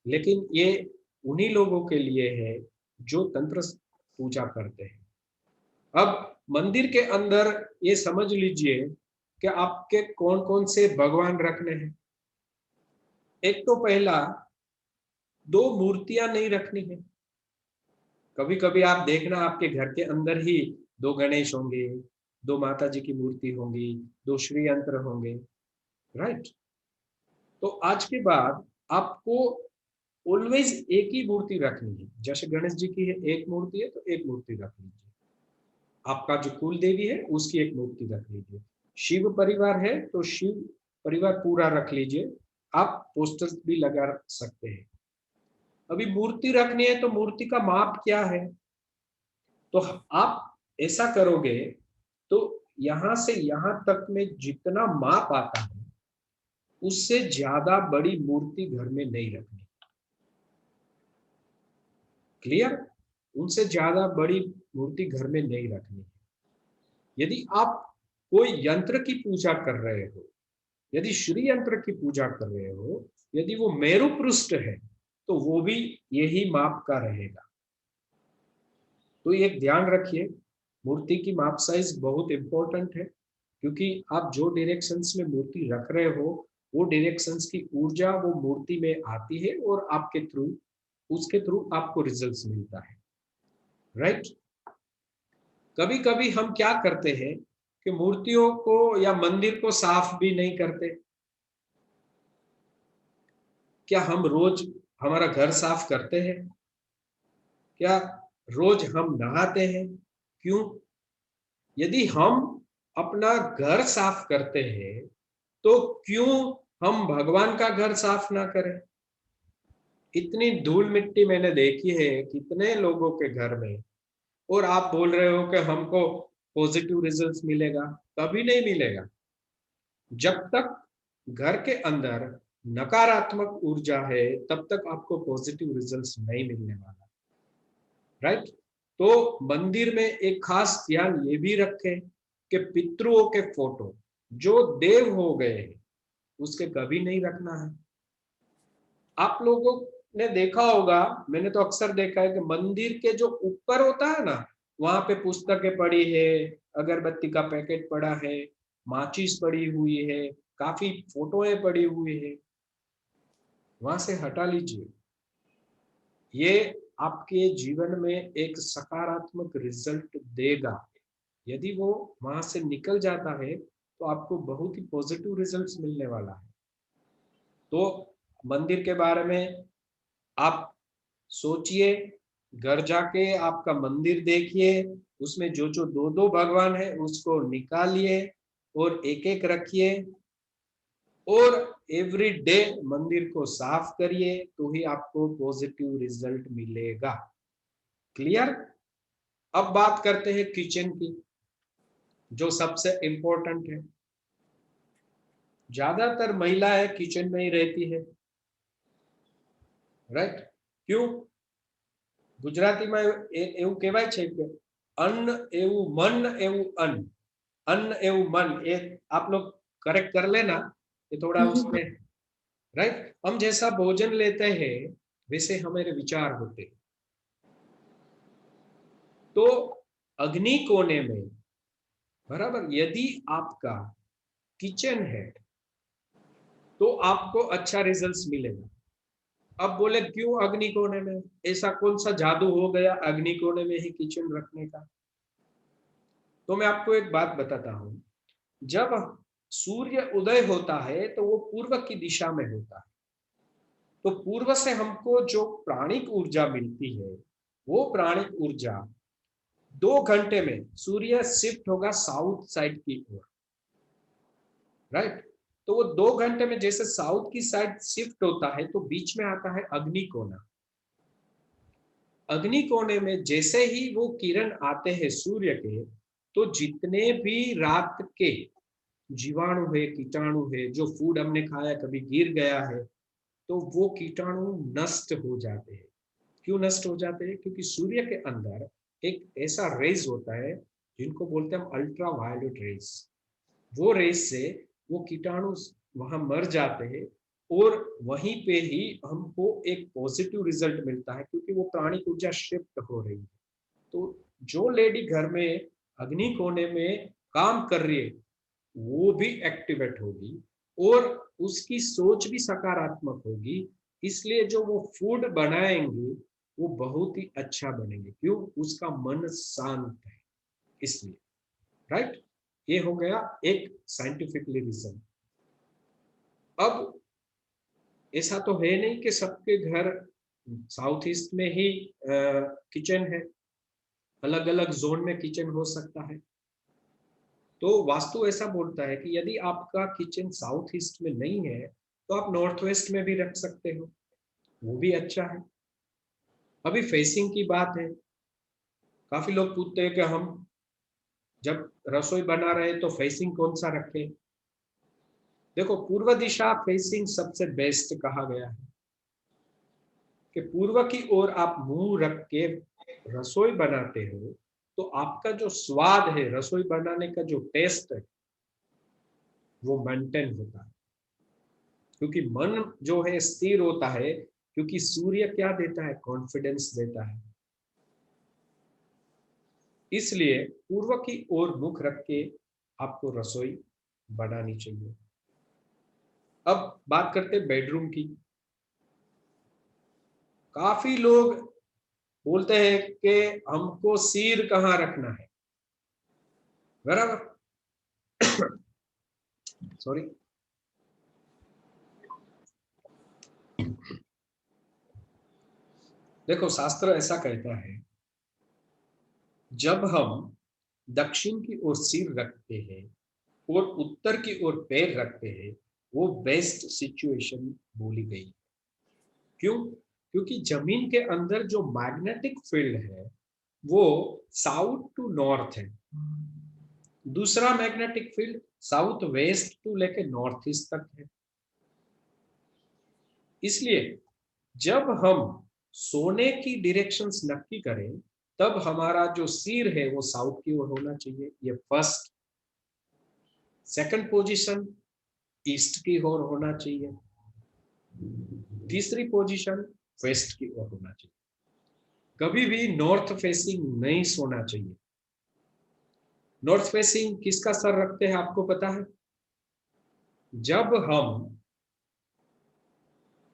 लेकिन ये उन्हीं लोगों के लिए है जो तंत्र पूजा करते हैं। अब मंदिर के अंदर ये समझ लीजिए कि आपके कौन कौन से भगवान रखने हैं। एक तो पहला, 2 मूर्तियां नहीं रखनी है। कभी कभी आप देखना आपके घर के अंदर ही 2 गणेश होंगे, 2 माता जी की मूर्ति होंगी, 2 श्री यंत्र होंगे, राइट। तो आज के बाद आपको ऑलवेज एक ही मूर्ति रखनी है। जैसे गणेश जी की है एक मूर्ति है तो एक मूर्ति रख लीजिए। आपका जो कुल देवी है उसकी एक मूर्ति रख लीजिए। शिव परिवार है तो शिव परिवार पूरा रख लीजिए। आप पोस्टर्स भी लगा सकते हैं। अभी मूर्ति रखनी है तो मूर्ति का माप क्या है, तो आप ऐसा करोगे तो यहां से यहां तक में जितना माप आता है उससे ज्यादा बड़ी मूर्ति घर में नहीं रखनी। क्लियर? उनसे ज्यादा बड़ी मूर्ति घर में नहीं रखनी है। यदि आप कोई यंत्र की पूजा कर रहे हो, यदि श्री यंत्र की पूजा कर रहे हो, यदि वो मेरु पृष्ठ है तो वो भी यही माप का रहेगा। तो ये ध्यान रखिए, मूर्ति की माप साइज बहुत इंपॉर्टेंट है, क्योंकि आप जो डायरेक्शंस में मूर्ति रख रहे हो वो डायरेक्शंस की ऊर्जा वो मूर्ति में आती है और आपके थ्रू उसके थ्रू आपको रिजल्ट्स मिलता है, राइट। कभी कभी हम क्या करते हैं कि मूर्तियों को या मंदिर को साफ भी नहीं करते। क्या हम रोज हमारा घर साफ करते हैं? क्या रोज हम नहाते हैं? क्यों? यदि हम अपना घर साफ करते हैं तो क्यों हम भगवान का घर साफ ना करें? इतनी धूल मिट्टी मैंने देखी है कितने लोगों के घर में, और आप बोल रहे हो कि हमको पॉजिटिव रिजल्ट्स मिलेगा। कभी नहीं मिलेगा। जब तक घर के अंदर नकारात्मक ऊर्जा है तब तक आपको पॉजिटिव रिजल्ट्स नहीं मिलने वाला, राइट। तो मंदिर में एक खास ध्यान ये भी रखें कि पितरों के फोटो जो देव हो गए हैं उसके कभी नहीं रखना है। आप लोगों ने देखा होगा, मैंने तो अक्सर देखा है कि मंदिर के जो ऊपर होता है ना, वहां पे पुस्तकें पड़ी है, अगरबत्ती का पैकेट पड़ा है, माचिस पड़ी हुई है, काफी फोटोएं पड़ी हुई है, वहां से हटा लीजिए। ये आपके जीवन में एक सकारात्मक रिजल्ट देगा। यदि वो वहां से निकल जाता है तो आपको बहुत ही पॉजिटिव रिजल्ट्स मिलने वाला है। तो मंदिर के बारे में आप सोचिए, घर जाके आपका मंदिर देखिए, उसमें जो जो 2-2 भगवान है उसको निकालिए और एक एक रखिए, और एवरी डे मंदिर को साफ करिए, तो ही आपको पॉजिटिव रिजल्ट मिलेगा। क्लियर? अब बात करते हैं किचन की, जो सबसे इंपॉर्टेंट है। ज्यादातर महिलाएं किचन में ही रहती है, राइट। क्यों? ગુજરાતીમાં એવું કહેવાય છે કે અન્ન એવું મન એવું અન્ન, अन्न एवं मन, ये आप लोग करेक्ट कर लेना, ये थोड़ा उसमें, राइट। हम जैसा भोजन लेते हैं वैसे हमारे विचार होते हैं। तो अग्नि कोने में, बराबर, यदि आपका किचन है तो आपको अच्छा रिजल्ट्स मिलेगा। अब बोले क्यों अग्नि कोने में? ऐसा कौन सा जादू हो गया अग्नि कोने में ही किचन रखने का? तो मैं आपको एक बात बताता हूं। जब सूर्य उदय होता है तो वो पूर्व की दिशा में होता है, तो पूर्व से हमको जो प्राणिक ऊर्जा मिलती है वो प्राणिक ऊर्जा 2 घंटे में सूर्य शिफ्ट होगा साउथ साइड की ओर, राइट। तो वो 2 घंटे में जैसे साउथ की साइड शिफ्ट होता है तो बीच में आता है अग्निकोणा। अग्निकोणे में जैसे ही वो किरण आते हैं सूर्य के, तो जितने भी रात के जीवाणु है, कीटाणु है, जो फूड हमने खाया कभी गिर गया है, तो वो कीटाणु नष्ट हो जाते हैं। क्यों नष्ट हो जाते हैं? क्योंकि सूर्य के अंदर एक ऐसा रेज होता है जिनको बोलते हैं हम अल्ट्रा वायलेट रेज। वो रेज से वो कीटाणु वहां मर जाते हैं और वहीं पे ही हमको एक पॉजिटिव रिजल्ट मिलता है, क्योंकि वो प्राणिक ऊर्जा शिफ्ट हो रही है। तो जो लेडी घर में अग्नि कोने में काम कर रही है वो भी एक्टिवेट होगी और उसकी सोच भी सकारात्मक होगी। इसलिए जो वो फूड बनाएंगे वो बहुत ही अच्छा बनेंगे। क्यों? उसका मन शांत है इसलिए। राइट? ये हो गया एक साइंटिफिकली रीजन। अब ऐसा तो है नहीं कि सबके घर साउथ ईस्ट में ही किचन है, अलग अलग जोन में किचन हो सकता है। तो वास्तु ऐसा बोलता है कि यदि आपका किचन साउथ ईस्ट में नहीं है तो आप नॉर्थ वेस्ट में भी रख सकते हो, वो भी अच्छा है। अभी फेसिंग की बात है, काफी लोग पूछते हैं कि हम जब रसोई बना रहे तो फेसिंग कौन सा रखें। देखो, पूर्व दिशा फेसिंग सबसे बेस्ट कहा गया है कि पूर्व की ओर आप मुंह रख के रसोई बनाते हो तो आपका जो स्वाद है, रसोई बनाने का जो टेस्ट है, वो मेंटेन होता है। क्योंकि मन जो है स्थिर होता है, क्योंकि सूर्य क्या देता है? कॉन्फिडेंस देता है। इसलिए पूर्व की ओर मुख रख के आपको रसोई बनानी चाहिए। अब बात करते हैं बेडरूम की। काफी लोग बोलते हैं कि हमको सिर कहाँ रखना है, बराबर? सॉरी। देखो, शास्त्र ऐसा कहता है जब हम दक्षिण की ओर सिर रखते हैं और उत्तर की ओर पैर रखते हैं, वो बेस्ट सिचुएशन बोली गई। क्यों? क्योंकि जमीन के अंदर जो मैग्नेटिक फील्ड है वो साउथ टू नॉर्थ है, दूसरा magnetic field south west to लेके नॉर्थ ईस्ट तक है। इसलिए जब हम सोने की डायरेक्शंस नक्की करें तब हमारा जो सिर है वो साउथ की ओर होना चाहिए, ये फर्स्ट। सेकंड पोजीशन ईस्ट की ओर होना चाहिए। तीसरी पोजीशन वेस्ट की ओर होना चाहिए। कभी भी नॉर्थ फेसिंग नहीं सोना चाहिए। नॉर्थ फेसिंग किसका सर रखते हैं आपको पता है? जब हम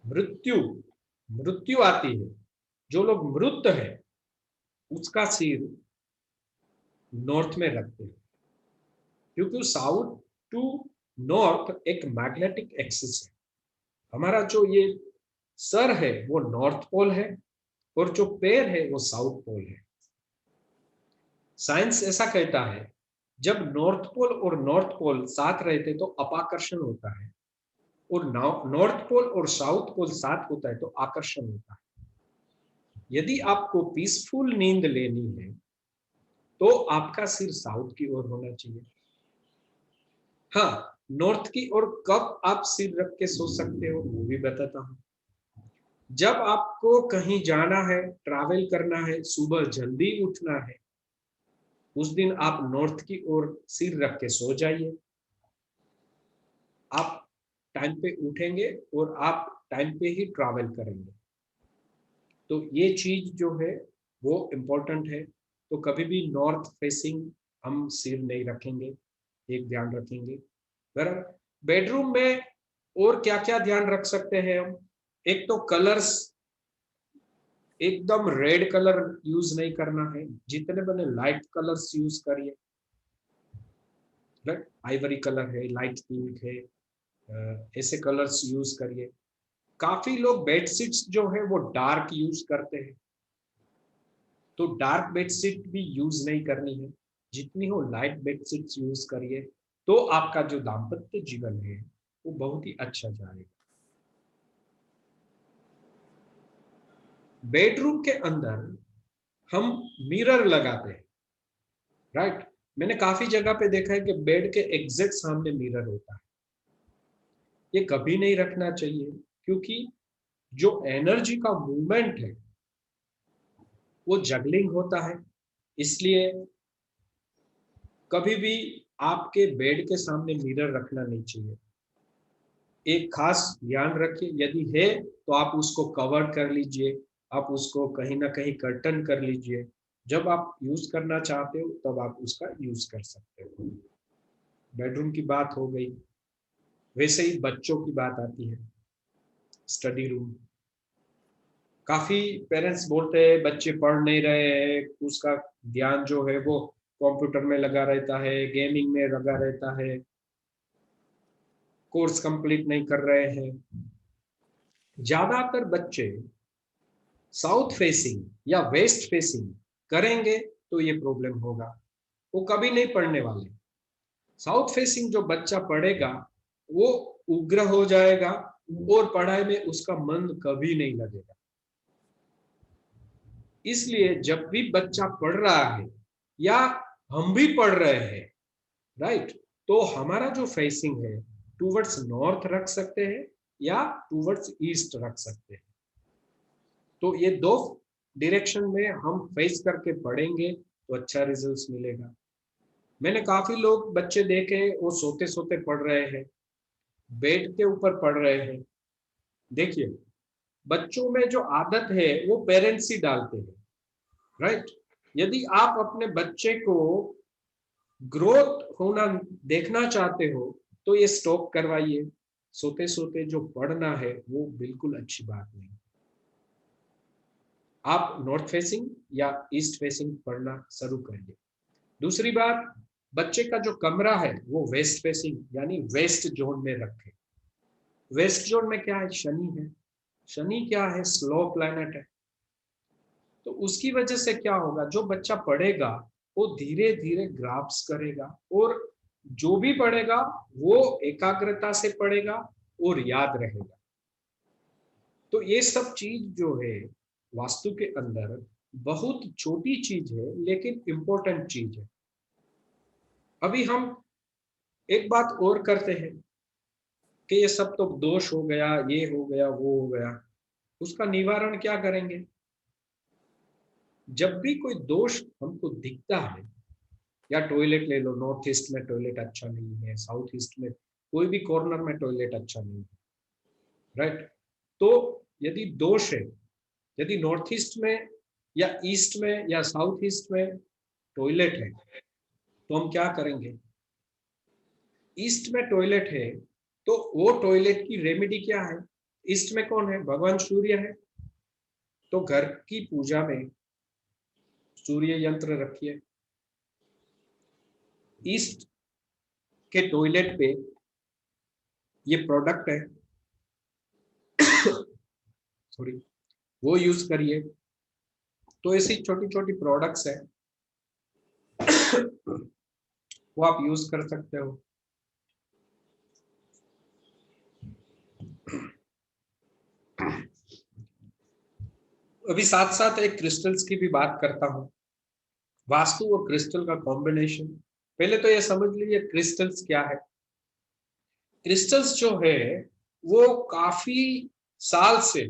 मृत्यु आती है, जो लोग मृत है उसका सिर नॉर्थ में रखते हैं, क्योंकि साउथ टू नॉर्थ एक मैग्नेटिक एक्सिस है। हमारा जो ये सर है वो नॉर्थ पोल है और जो पैर है वो साउथ पोल है। साइंस ऐसा कहता है जब नॉर्थ पोल और नॉर्थ पोल साथ रहते तो अपाकर्षण होता है, और नॉर्थ पोल और साउथ पोल साथ होता है तो आकर्षण होता है। यदि आपको पीसफुल नींद लेनी है तो आपका सिर साउथ की ओर होना चाहिए। हाँ, नॉर्थ की ओर कब आप सिर रख के सो सकते हो वो भी बताता हूं। जब आपको कहीं जाना है, ट्रैवल करना है, सुबह जल्दी उठना है, उस दिन आप नॉर्थ की ओर सिर रख के सो जाइए। आप टाइम पे उठेंगे और आप टाइम पे ही ट्रैवल करेंगे। तो ये चीज जो है वो इम्पोर्टेंट है। तो कभी भी नॉर्थ फेसिंग हम सिर नहीं रखेंगे, एक ध्यान रखेंगे। बराबर? बेडरूम में और क्या क्या ध्यान रख सकते हैं हम? एक तो कलर्स, एकदम रेड कलर यूज नहीं करना है, जितने बने लाइट कलर्स यूज करिए। राइट? आइवरी कलर है, लाइट पिंक है, ऐसे कलर्स यूज करिए। काफी लोग बेडशीट्स जो है वो डार्क यूज करते हैं, तो डार्क बेडशीट भी यूज नहीं करनी है, जितनी हो लाइट बेडशीट्स यूज करिए। तो आपका जो दाम्पत्य जीवन है वो बहुत ही अच्छा जाएगा। बेडरूम के अंदर हम मिरर लगाते हैं, राइट। मैंने काफी जगह पे देखा है कि बेड के एग्जैक्ट सामने मिरर होता है। ये कभी नहीं रखना चाहिए, क्योंकि जो एनर्जी का मूवमेंट है वो जगलिंग होता है। इसलिए कभी भी आपके बेड के सामने मिरर रखना नहीं चाहिए। एक खास ध्यान रखिए, यदि है तो आप उसको कवर कर लीजिए, आप उसको कहीं ना कहीं कर्टन कर लीजिए। जब आप यूज करना चाहते हो तब आप उसका यूज कर सकते हो। बेडरूम की बात हो गई। वैसे ही बच्चों की बात आती है, स्टडी रूम। काफी पेरेंट्स बोलते हैं बच्चे पढ़ नहीं रहे हैं, उसका ध्यान जो है वो कंप्यूटर में लगा रहता है, गेमिंग में लगा रहता है, कोर्स कंप्लीट नहीं कर रहे हैं। ज्यादातर बच्चे साउथ फेसिंग या वेस्ट फेसिंग करेंगे तो ये प्रॉब्लम होगा, वो कभी नहीं पढ़ने वाले। साउथ फेसिंग जो बच्चा पढ़ेगा वो उग्र हो जाएगा और पढ़ाई में उसका मन कभी नहीं लगेगा। इसलिए जब भी बच्चा पढ़ रहा है या हम भी पढ़ रहे हैं, राइट, तो हमारा जो फेसिंग है टूवर्ड्स नॉर्थ रख सकते हैं या टूवर्ड्स ईस्ट रख सकते हैं। तो ये दो डायरेक्शन में हम फेस करके पढ़ेंगे तो अच्छा रिजल्ट मिलेगा। मैंने काफी लोग बच्चे देखे वो सोते सोते पढ़ रहे हैं, बेड के ऊपर पढ़ रहे हैं। देखिए, बच्चों में जो आदत है वो पेरेंट्स ही डालते हैं, राइट। यदि आप अपने बच्चे को ग्रोथ होना देखना चाहते हो तो ये स्टॉप करवाइए। सोते सोते जो पढ़ना है वो बिल्कुल अच्छी बात नहीं। आप नॉर्थ फेसिंग या ईस्ट फेसिंग पढ़ना शुरू करिए। दूसरी बात, बच्चे का जो कमरा है वो वेस्ट फेसिंग यानी वेस्ट जोन में रखें। वेस्ट जोन में क्या है? शनि है। शनि क्या है? स्लो प्लैनेट है। तो उसकी वजह से क्या होगा, जो बच्चा पढ़ेगा वो धीरे धीरे ग्राफ्स करेगा और जो भी पढ़ेगा वो एकाग्रता से पढ़ेगा और याद रहेगा। तो ये सब चीज जो है वास्तु के अंदर बहुत छोटी चीज है लेकिन इंपॉर्टेंट चीज है। अभी हम एक बात और करते हैं कि ये सब तो दोष हो गया, ये हो गया, वो हो गया, उसका निवारण क्या करेंगे? जब भी कोई दोष हमको दिखता है, या टॉयलेट ले लो, नॉर्थ ईस्ट में टॉयलेट अच्छा नहीं है, साउथ ईस्ट में कोई भी कॉर्नर में टॉयलेट अच्छा नहीं है, राइट। तो यदि दोष है, यदि नॉर्थ ईस्ट में या ईस्ट में या साउथ ईस्ट में टॉयलेट है तो हम क्या करेंगे? ईस्ट में टॉयलेट है तो वो टॉयलेट की रेमेडी क्या है? ईस्ट में कौन है? भगवान सूर्य है। तो घर की पूजा में सूर्य यंत्र रखिए। ईस्ट के टॉयलेट पे ये प्रोडक्ट है सॉरी, वो यूज करिए। तो ऐसी छोटी छोटी प्रोडक्ट्स है वो आप यूज कर सकते हो। अभी साथ साथ एक क्रिस्टल्स की भी बात करता हूं। वास्तु और क्रिस्टल का कॉम्बिनेशन, पहले तो ये समझ लीजिए क्रिस्टल्स क्या है। क्रिस्टल्स जो है वो काफी साल से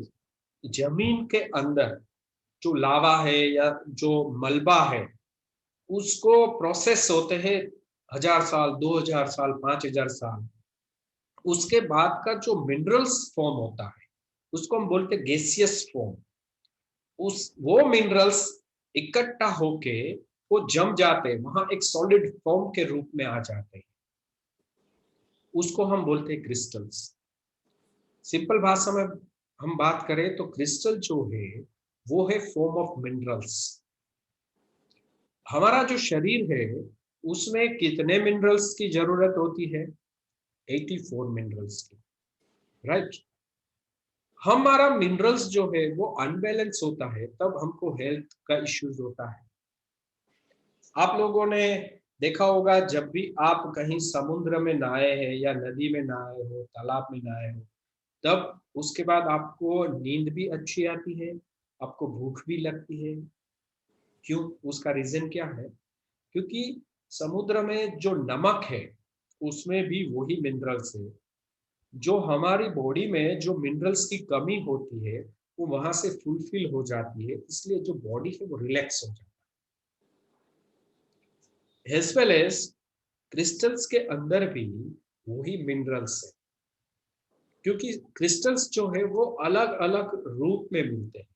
जमीन के अंदर जो लावा है या जो मलबा है उसको प्रोसेस होते हैं 1000 साल, 2000 साल, 5000 साल। उसके बाद का जो मिनरल्स फॉर्म होता है उसको हम बोलते हैं गैसियस फॉर्म। उस वो मिनरल्स इकट्ठा होके वो जम जाते हैं, वहां एक सॉलिड फॉर्म के रूप में आ जाते हैं, उसको हम बोलते हैं क्रिस्टल्स। सिंपल भाषा में हम बात करें तो क्रिस्टल जो है वो है फॉर्म ऑफ मिनरल्स। हमारा जो शरीर है उसमें कितने मिनरल्स की जरूरत होती है? 84 मिनरल्स की, राइट। हमारा मिनरल्स जो है वो अनबैलेंस होता है तब हमको हेल्थ का इश्यूज होता है। आप लोगों ने देखा होगा जब भी आप कहीं समुद्र में नहाए हैं या नदी में नहाए हो, तालाब में नहाए हो, तब उसके बाद आपको नींद भी अच्छी आती है, आपको भूख भी लगती है। क्यों? उसका रीजन क्या है? क्योंकि समुद्र में जो नमक है उसमें भी वही मिनरल्स है। जो हमारी बॉडी में जो मिनरल्स की कमी होती है वो वहां से फुलफिल हो जाती है, इसलिए जो बॉडी है वो रिलैक्स हो जाती है। एज वेल एज क्रिस्टल्स के अंदर भी वही मिनरल्स है, क्योंकि क्रिस्टल्स जो है वो अलग अलग रूप में मिलते हैं।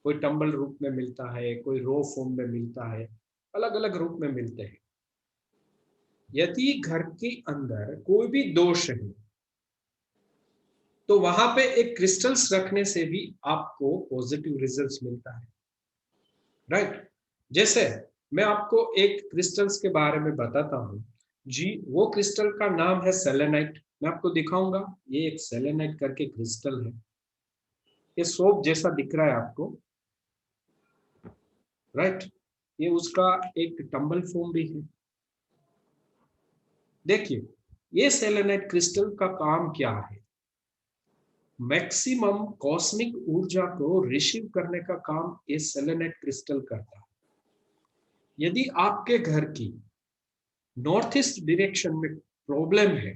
कोई टंबल रूप में मिलता है, कोई रो फॉर्म में मिलता है, अलग अलग रूप में मिलते हैं। यदि घर के अंदर कोई भी दोष है तो वहां पे एक क्रिस्टल्स रखने से भी आपको पॉजिटिव रिजल्ट्स मिलता है, राइट। जैसे मैं आपको एक क्रिस्टल्स के बारे में बताता हूँ जी। वो क्रिस्टल का नाम है सेलेनाइट। मैं आपको दिखाऊंगा, ये एक सेलेनाइट करके क्रिस्टल है। ये सोप जैसा दिख रहा है आपको, राइट। ये उसका एक टंबल फॉर्म भी है। देखिए, ये सेलेनाइट क्रिस्टल का काम क्या है? मैक्सिमम कॉस्मिक ऊर्जा को रिसीव करने का काम ये सेलेनाइट क्रिस्टल करता है। यदि आपके घर की नॉर्थ ईस्ट डायरेक्शन में प्रॉब्लम है,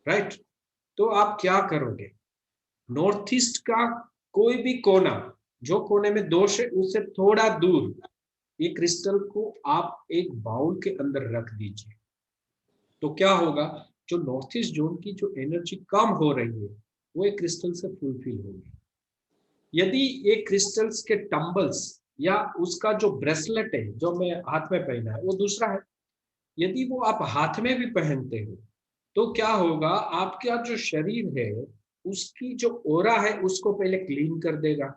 राइट, तो आप क्या करोगे? नॉर्थ ईस्ट का कोई भी कोना, जो कोने में दोष है उससे थोड़ा दूर ये क्रिस्टल को आप एक बाउल के अंदर रख दीजिए। तो क्या होगा? जो नॉर्थ ईस्ट जोन की जो एनर्जी कम हो रही है वो एक क्रिस्टल से फुलफिल होगी। यदि ये क्रिस्टल्स के टंबल्स या उसका जो ब्रेसलेट है जो मैं हाथ में पहना है वो दूसरा है, यदि वो आप हाथ में भी पहनते हो तो क्या होगा? आपका जो शरीर है उसकी जो ओरा है उसको पहले क्लीन कर देगा,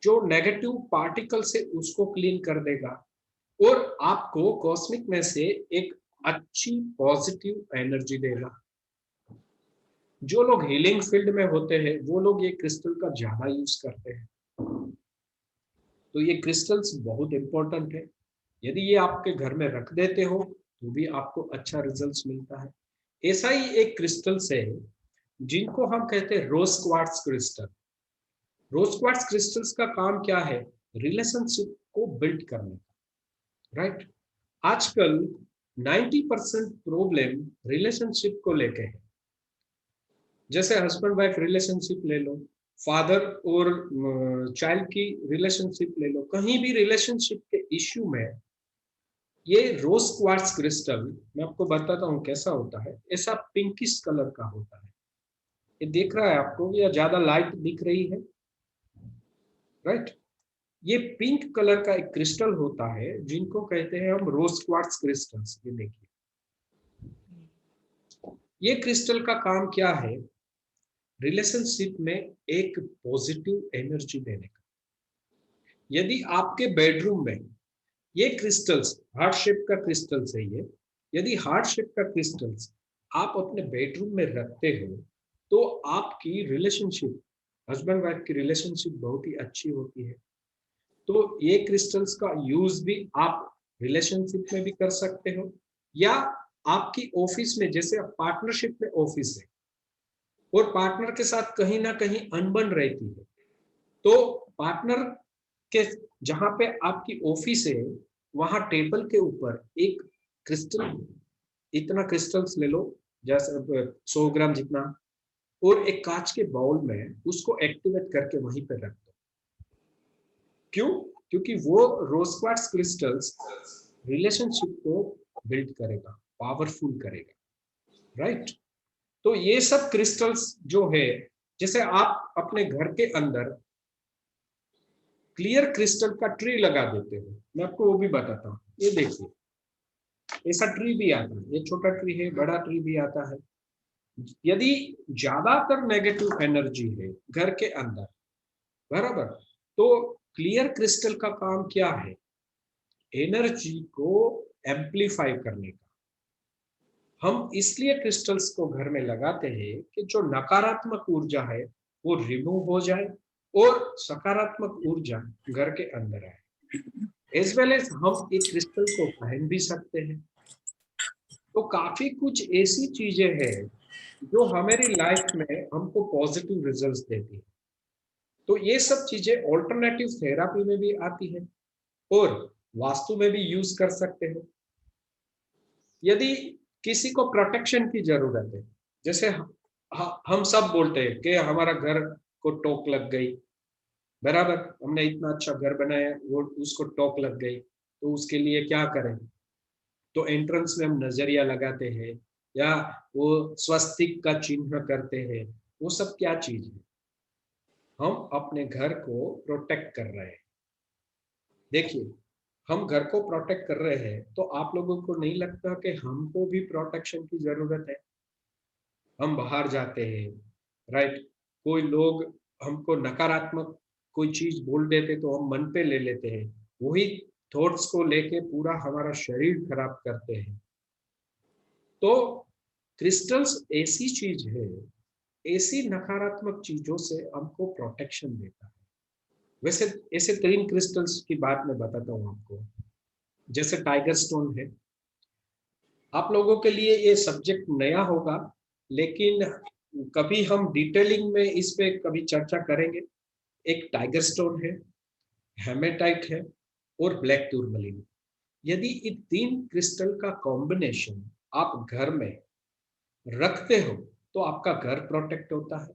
जो नेगेटिव पार्टिकल से उसको क्लीन कर देगा, और आपको कॉस्मिक में से एक अच्छी पॉजिटिव एनर्जी देगा। जो लोग हीलिंग फील्ड में होते हैं वो लोग ये क्रिस्टल का ज्यादा यूज करते हैं। तो ये क्रिस्टल्स बहुत इंपॉर्टेंट है। यदि ये आपके घर में रख देते हो तो भी आपको अच्छा रिजल्ट्स मिलता है। ऐसा ही एक क्रिस्टल्स है जिनको हम कहते हैं रोज क्वार्ट्ज क्रिस्टल। रोज क्वार्ट्ज क्रिस्टल्स का काम क्या है? रिलेशनशिप को बिल्ड करने का, राइट। आजकल 90% प्रॉब्लम रिलेशनशिप को लेके है। जैसे हस्बैंड वाइफ रिलेशनशिप ले लो, फादर और चाइल्ड की रिलेशनशिप ले लो, कहीं भी रिलेशनशिप के इश्यू में ये रोज क्वार्ट्ज क्रिस्टल, मैं आपको बताता हूँ कैसा होता है। ऐसा पिंकिश कलर का होता है। ये दिख रहा है आपको या ज्यादा लाइट दिख रही है, राइट। ये पिंक कलर का एक क्रिस्टल होता है जिनको कहते हैं हम रोज क्वार्ट्ज क्रिस्टल्स। ये देखिए, ये क्रिस्टल का काम क्या है? रिलेशनशिप में एक पॉजिटिव एनर्जी देने का। यदि आपके बेडरूम में ये क्रिस्टल्स, हार्ट शेप का क्रिस्टल्स है ये, यदि हार्ट शेप का क्रिस्टल्स आप अपने बेडरूम में रखते हो तो आपकी रिलेशनशिप, हस्बैंड वाइफ की रिलेशनशिप बहुत ही अच्छी होती है। तो ये क्रिस्टल्स का यूज भी आप रिलेशनशिप में भी कर सकते हो, या आपकी ऑफिस में, जैसे पार्टनरशिप में ऑफिस है और पार्टनर के साथ कहीं ना कहीं अनबन रहती है, तो पार्टनर के जहां पे आपकी ऑफिस है वहां टेबल के ऊपर एक क्रिस्टल, इतना क्रिस्टल्स ले लो, जैसे 100 ग्राम जितना, और एक कांच के बाउल में उसको एक्टिवेट करके वहीं पे रख दो। क्यों? क्योंकि वो रोज क्वार्ट्ज क्रिस्टल्स रिलेशनशिप को बिल्ड करेगा, पावरफुल करेगा, राइट। तो ये सब क्रिस्टल्स जो है, जैसे आप अपने घर के अंदर क्लियर क्रिस्टल का ट्री लगा देते हो, मैं आपको वो भी बताता हूँ। ये देखिए, ऐसा ट्री भी आता है, ये छोटा ट्री है, बड़ा ट्री भी आता है। यदि ज्यादातर नेगेटिव एनर्जी है घर के अंदर, बराबर, तो क्लियर क्रिस्टल का काम क्या है? एनर्जी को एम्प्लीफाई करने का। हम इसलिए क्रिस्टल्स को घर में लगाते हैं कि जो नकारात्मक ऊर्जा है वो रिमूव हो जाए और सकारात्मक ऊर्जा घर के अंदर आए। एज वेल एज हम एक क्रिस्टल को पहन भी सकते हैं। तो काफी कुछ ऐसी चीजें हैं जो हमारी लाइफ में हमको पॉजिटिव रिजल्ट्स देती है। तो ये सब चीजें ऑल्टरनेटिव थेरापी में भी आती है और वास्तु में भी यूज कर सकते हैं। यदि किसी को प्रोटेक्शन की जरूरत है, जैसे हम सब बोलते हैं कि हमारा घर को टोक लग गई, बराबर, हमने इतना अच्छा घर बनाया, वो उसको टोक लग गई, तो उसके लिए क्या करें? तो एंट्रेंस में हम नजरिया लगाते हैं या वो स्वस्तिक का चिन्ह करते हैं। वो सब क्या चीज है? हम अपने घर को प्रोटेक्ट कर रहे हैं। देखिए, हम घर को प्रोटेक्ट कर रहे हैं, तो आप लोगों को नहीं लगता कि हमको भी प्रोटेक्शन की जरूरत है? हम बाहर जाते हैं, राइट, कोई लोग हमको नकारात्मक कोई चीज बोल देते तो हम मन पे ले लेते हैं, वही थॉट्स को लेके पूरा हमारा शरीर खराब करते हैं। तो क्रिस्टल्स ऐसी चीज है, ऐसी नकारात्मक चीजों से हमको प्रोटेक्शन देता है। वैसे ऐसे 3 क्रिस्टल्स की बात मैं बताता हूँ आपको। जैसे टाइगर स्टोन है, आप लोगों के लिए ये सब्जेक्ट नया होगा, लेकिन कभी हम डिटेलिंग में इस पे कभी चर्चा करेंगे। एक टाइगर स्टोन है, हेमेटाइट है और ब्लैक टूरमलिन। यदि इन 3 क्रिस्टल का कॉम्बिनेशन आप घर में रखते हो तो आपका घर प्रोटेक्ट होता है।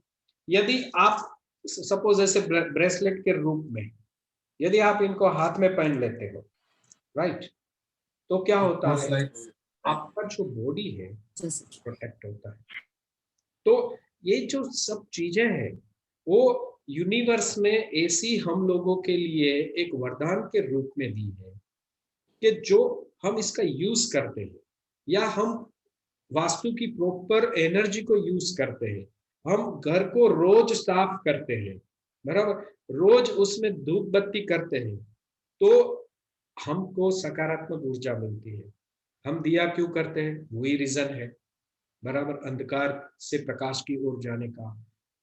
यदि आप सपोज ऐसे ब्रेसलेट के रूप में यदि आप इनको हाथ में पहन लेते हो, राइट, तो क्या होता है? आपका जो बॉडी है प्रोटेक्ट होता है। तो ये जो सब चीजें हैं वो यूनिवर्स ने ऐसी हम लोगों के लिए एक वरदान के रूप में दी है कि जो हम इसका यूज करते हैं या हम वास्तु की प्रॉपर एनर्जी को यूज करते हैं, हम घर को रोज साफ करते हैं, बराबर, रोज उसमें धूप बत्ती करते हैं, तो हमको सकारात्मक ऊर्जा मिलती है। हम दिया क्यों करते हैं? वही रीजन है, बराबर, अंधकार से प्रकाश की ओर जाने का।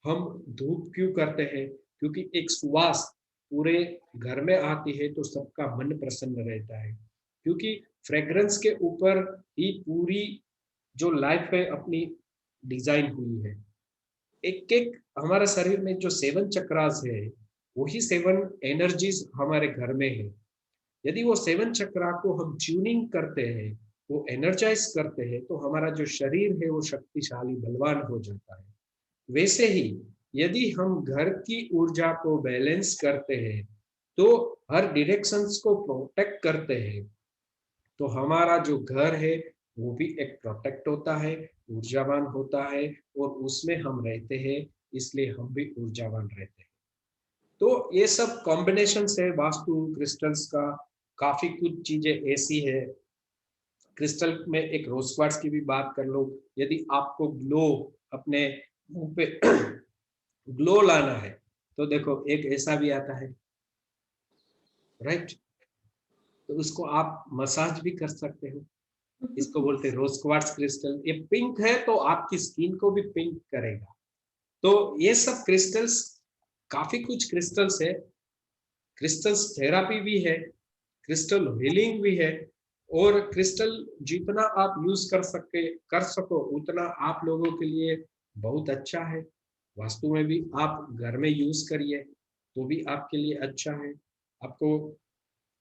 हम धूप क्यों करते हैं? क्योंकि एक सुवास पूरे घर में आती है तो सबका मन प्रसन्न रहता है, क्योंकि फ्रेग्रेंस के ऊपर ही पूरी जो लाइफ है अपनी डिजाइन हुई है। एक एक हमारे शरीर में जो 7 चक्रास है, वही 7 एनर्जीज हमारे घर में है। यदि वो 7 चक्रा को हम ट्यूनिंग करते हैं, वो एनर्जाइज करते हैं, तो हमारा जो शरीर है वो शक्तिशाली बलवान हो जाता है। वैसे ही यदि हम घर की ऊर्जा को बैलेंस करते हैं, तो हर डायरेक्शंस को प्रोटेक्ट करते हैं, तो हमारा जो घर है वो भी एक प्रोटेक्ट होता है, ऊर्जावान होता है, और उसमें हम रहते हैं, इसलिए हम भी ऊर्जावान रहते हैं। तो ये सब कॉम्बिनेशन है वास्तु क्रिस्टल्स का। काफी कुछ चीजें ऐसी है। क्रिस्टल में एक रोज क्वार्ट्ज की भी बात कर लो। यदि आपको ग्लो अपने मुंह पे ग्लो लाना है, तो देखो एक ऐसा भी आता है, राइट, तो उसको आप मसाज भी कर सकते हो। इसको बोलते हैं रोज क्वार्ट्ज क्रिस्टल। ये पिंक है तो आपकी स्किन को भी पिंक करेगा। तो ये सब क्रिस्टल्स, काफी कुछ क्रिस्टल्स है। क्रिस्टल्स थेरापी भी है, क्रिस्टल हीलिंग भी है, और क्रिस्टल जितना आप यूज कर सको उतना आप लोगों के लिए बहुत अच्छा है। वास्तु में भी आप घर में यूज करिए तो भी आपके लिए अच्छा है। आपको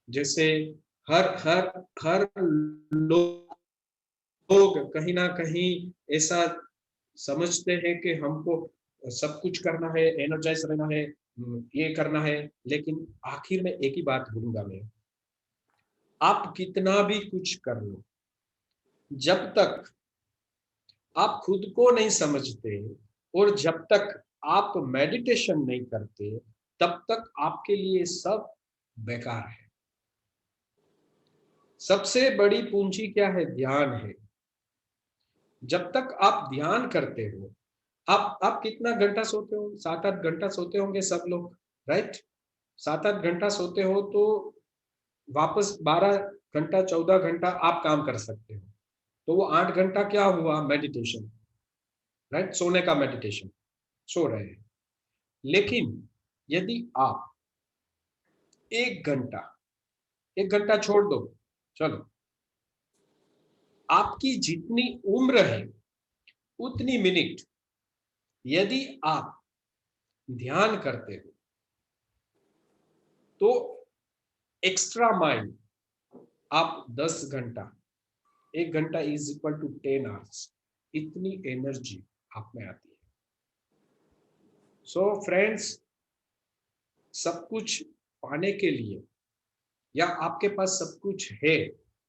जैसे हर हर हर लोग कहीं ना कहीं ऐसा समझते हैं कि हमको सब कुछ करना है, एनर्जाइज रहना है, ये करना है, लेकिन आखिर में एक ही बात बोलूंगा मैं, आप कितना भी कुछ कर लो, जब तक आप खुद को नहीं समझते और जब तक आप मेडिटेशन नहीं करते, तब तक आपके लिए सब बेकार है। सबसे बड़ी पूंजी क्या है? ध्यान है। जब तक आप ध्यान करते हो, आप कितना घंटा सोते हो? 7-8 घंटा सोते होंगे सब लोग, राइट? 7-8 घंटा सोते हो तो वापस 12 घंटा 14 घंटा आप काम कर सकते हो, तो वो 8 घंटा क्या हुआ? मेडिटेशन, राइट, सोने का मेडिटेशन, सो रहे हैं। लेकिन यदि आप 1 घंटा 1 घंटा छोड़ दो, चलो। आपकी जितनी उम्र है उतनी मिनट यदि आप ध्यान करते हो तो एक्स्ट्रा माइल आप 10 घंटा, 1 घंटा इज इक्वल टू 10 आवर्स, इतनी एनर्जी आप में आती है। सो फ्रेंड्स, सब कुछ पाने के लिए या आपके पास सब कुछ है,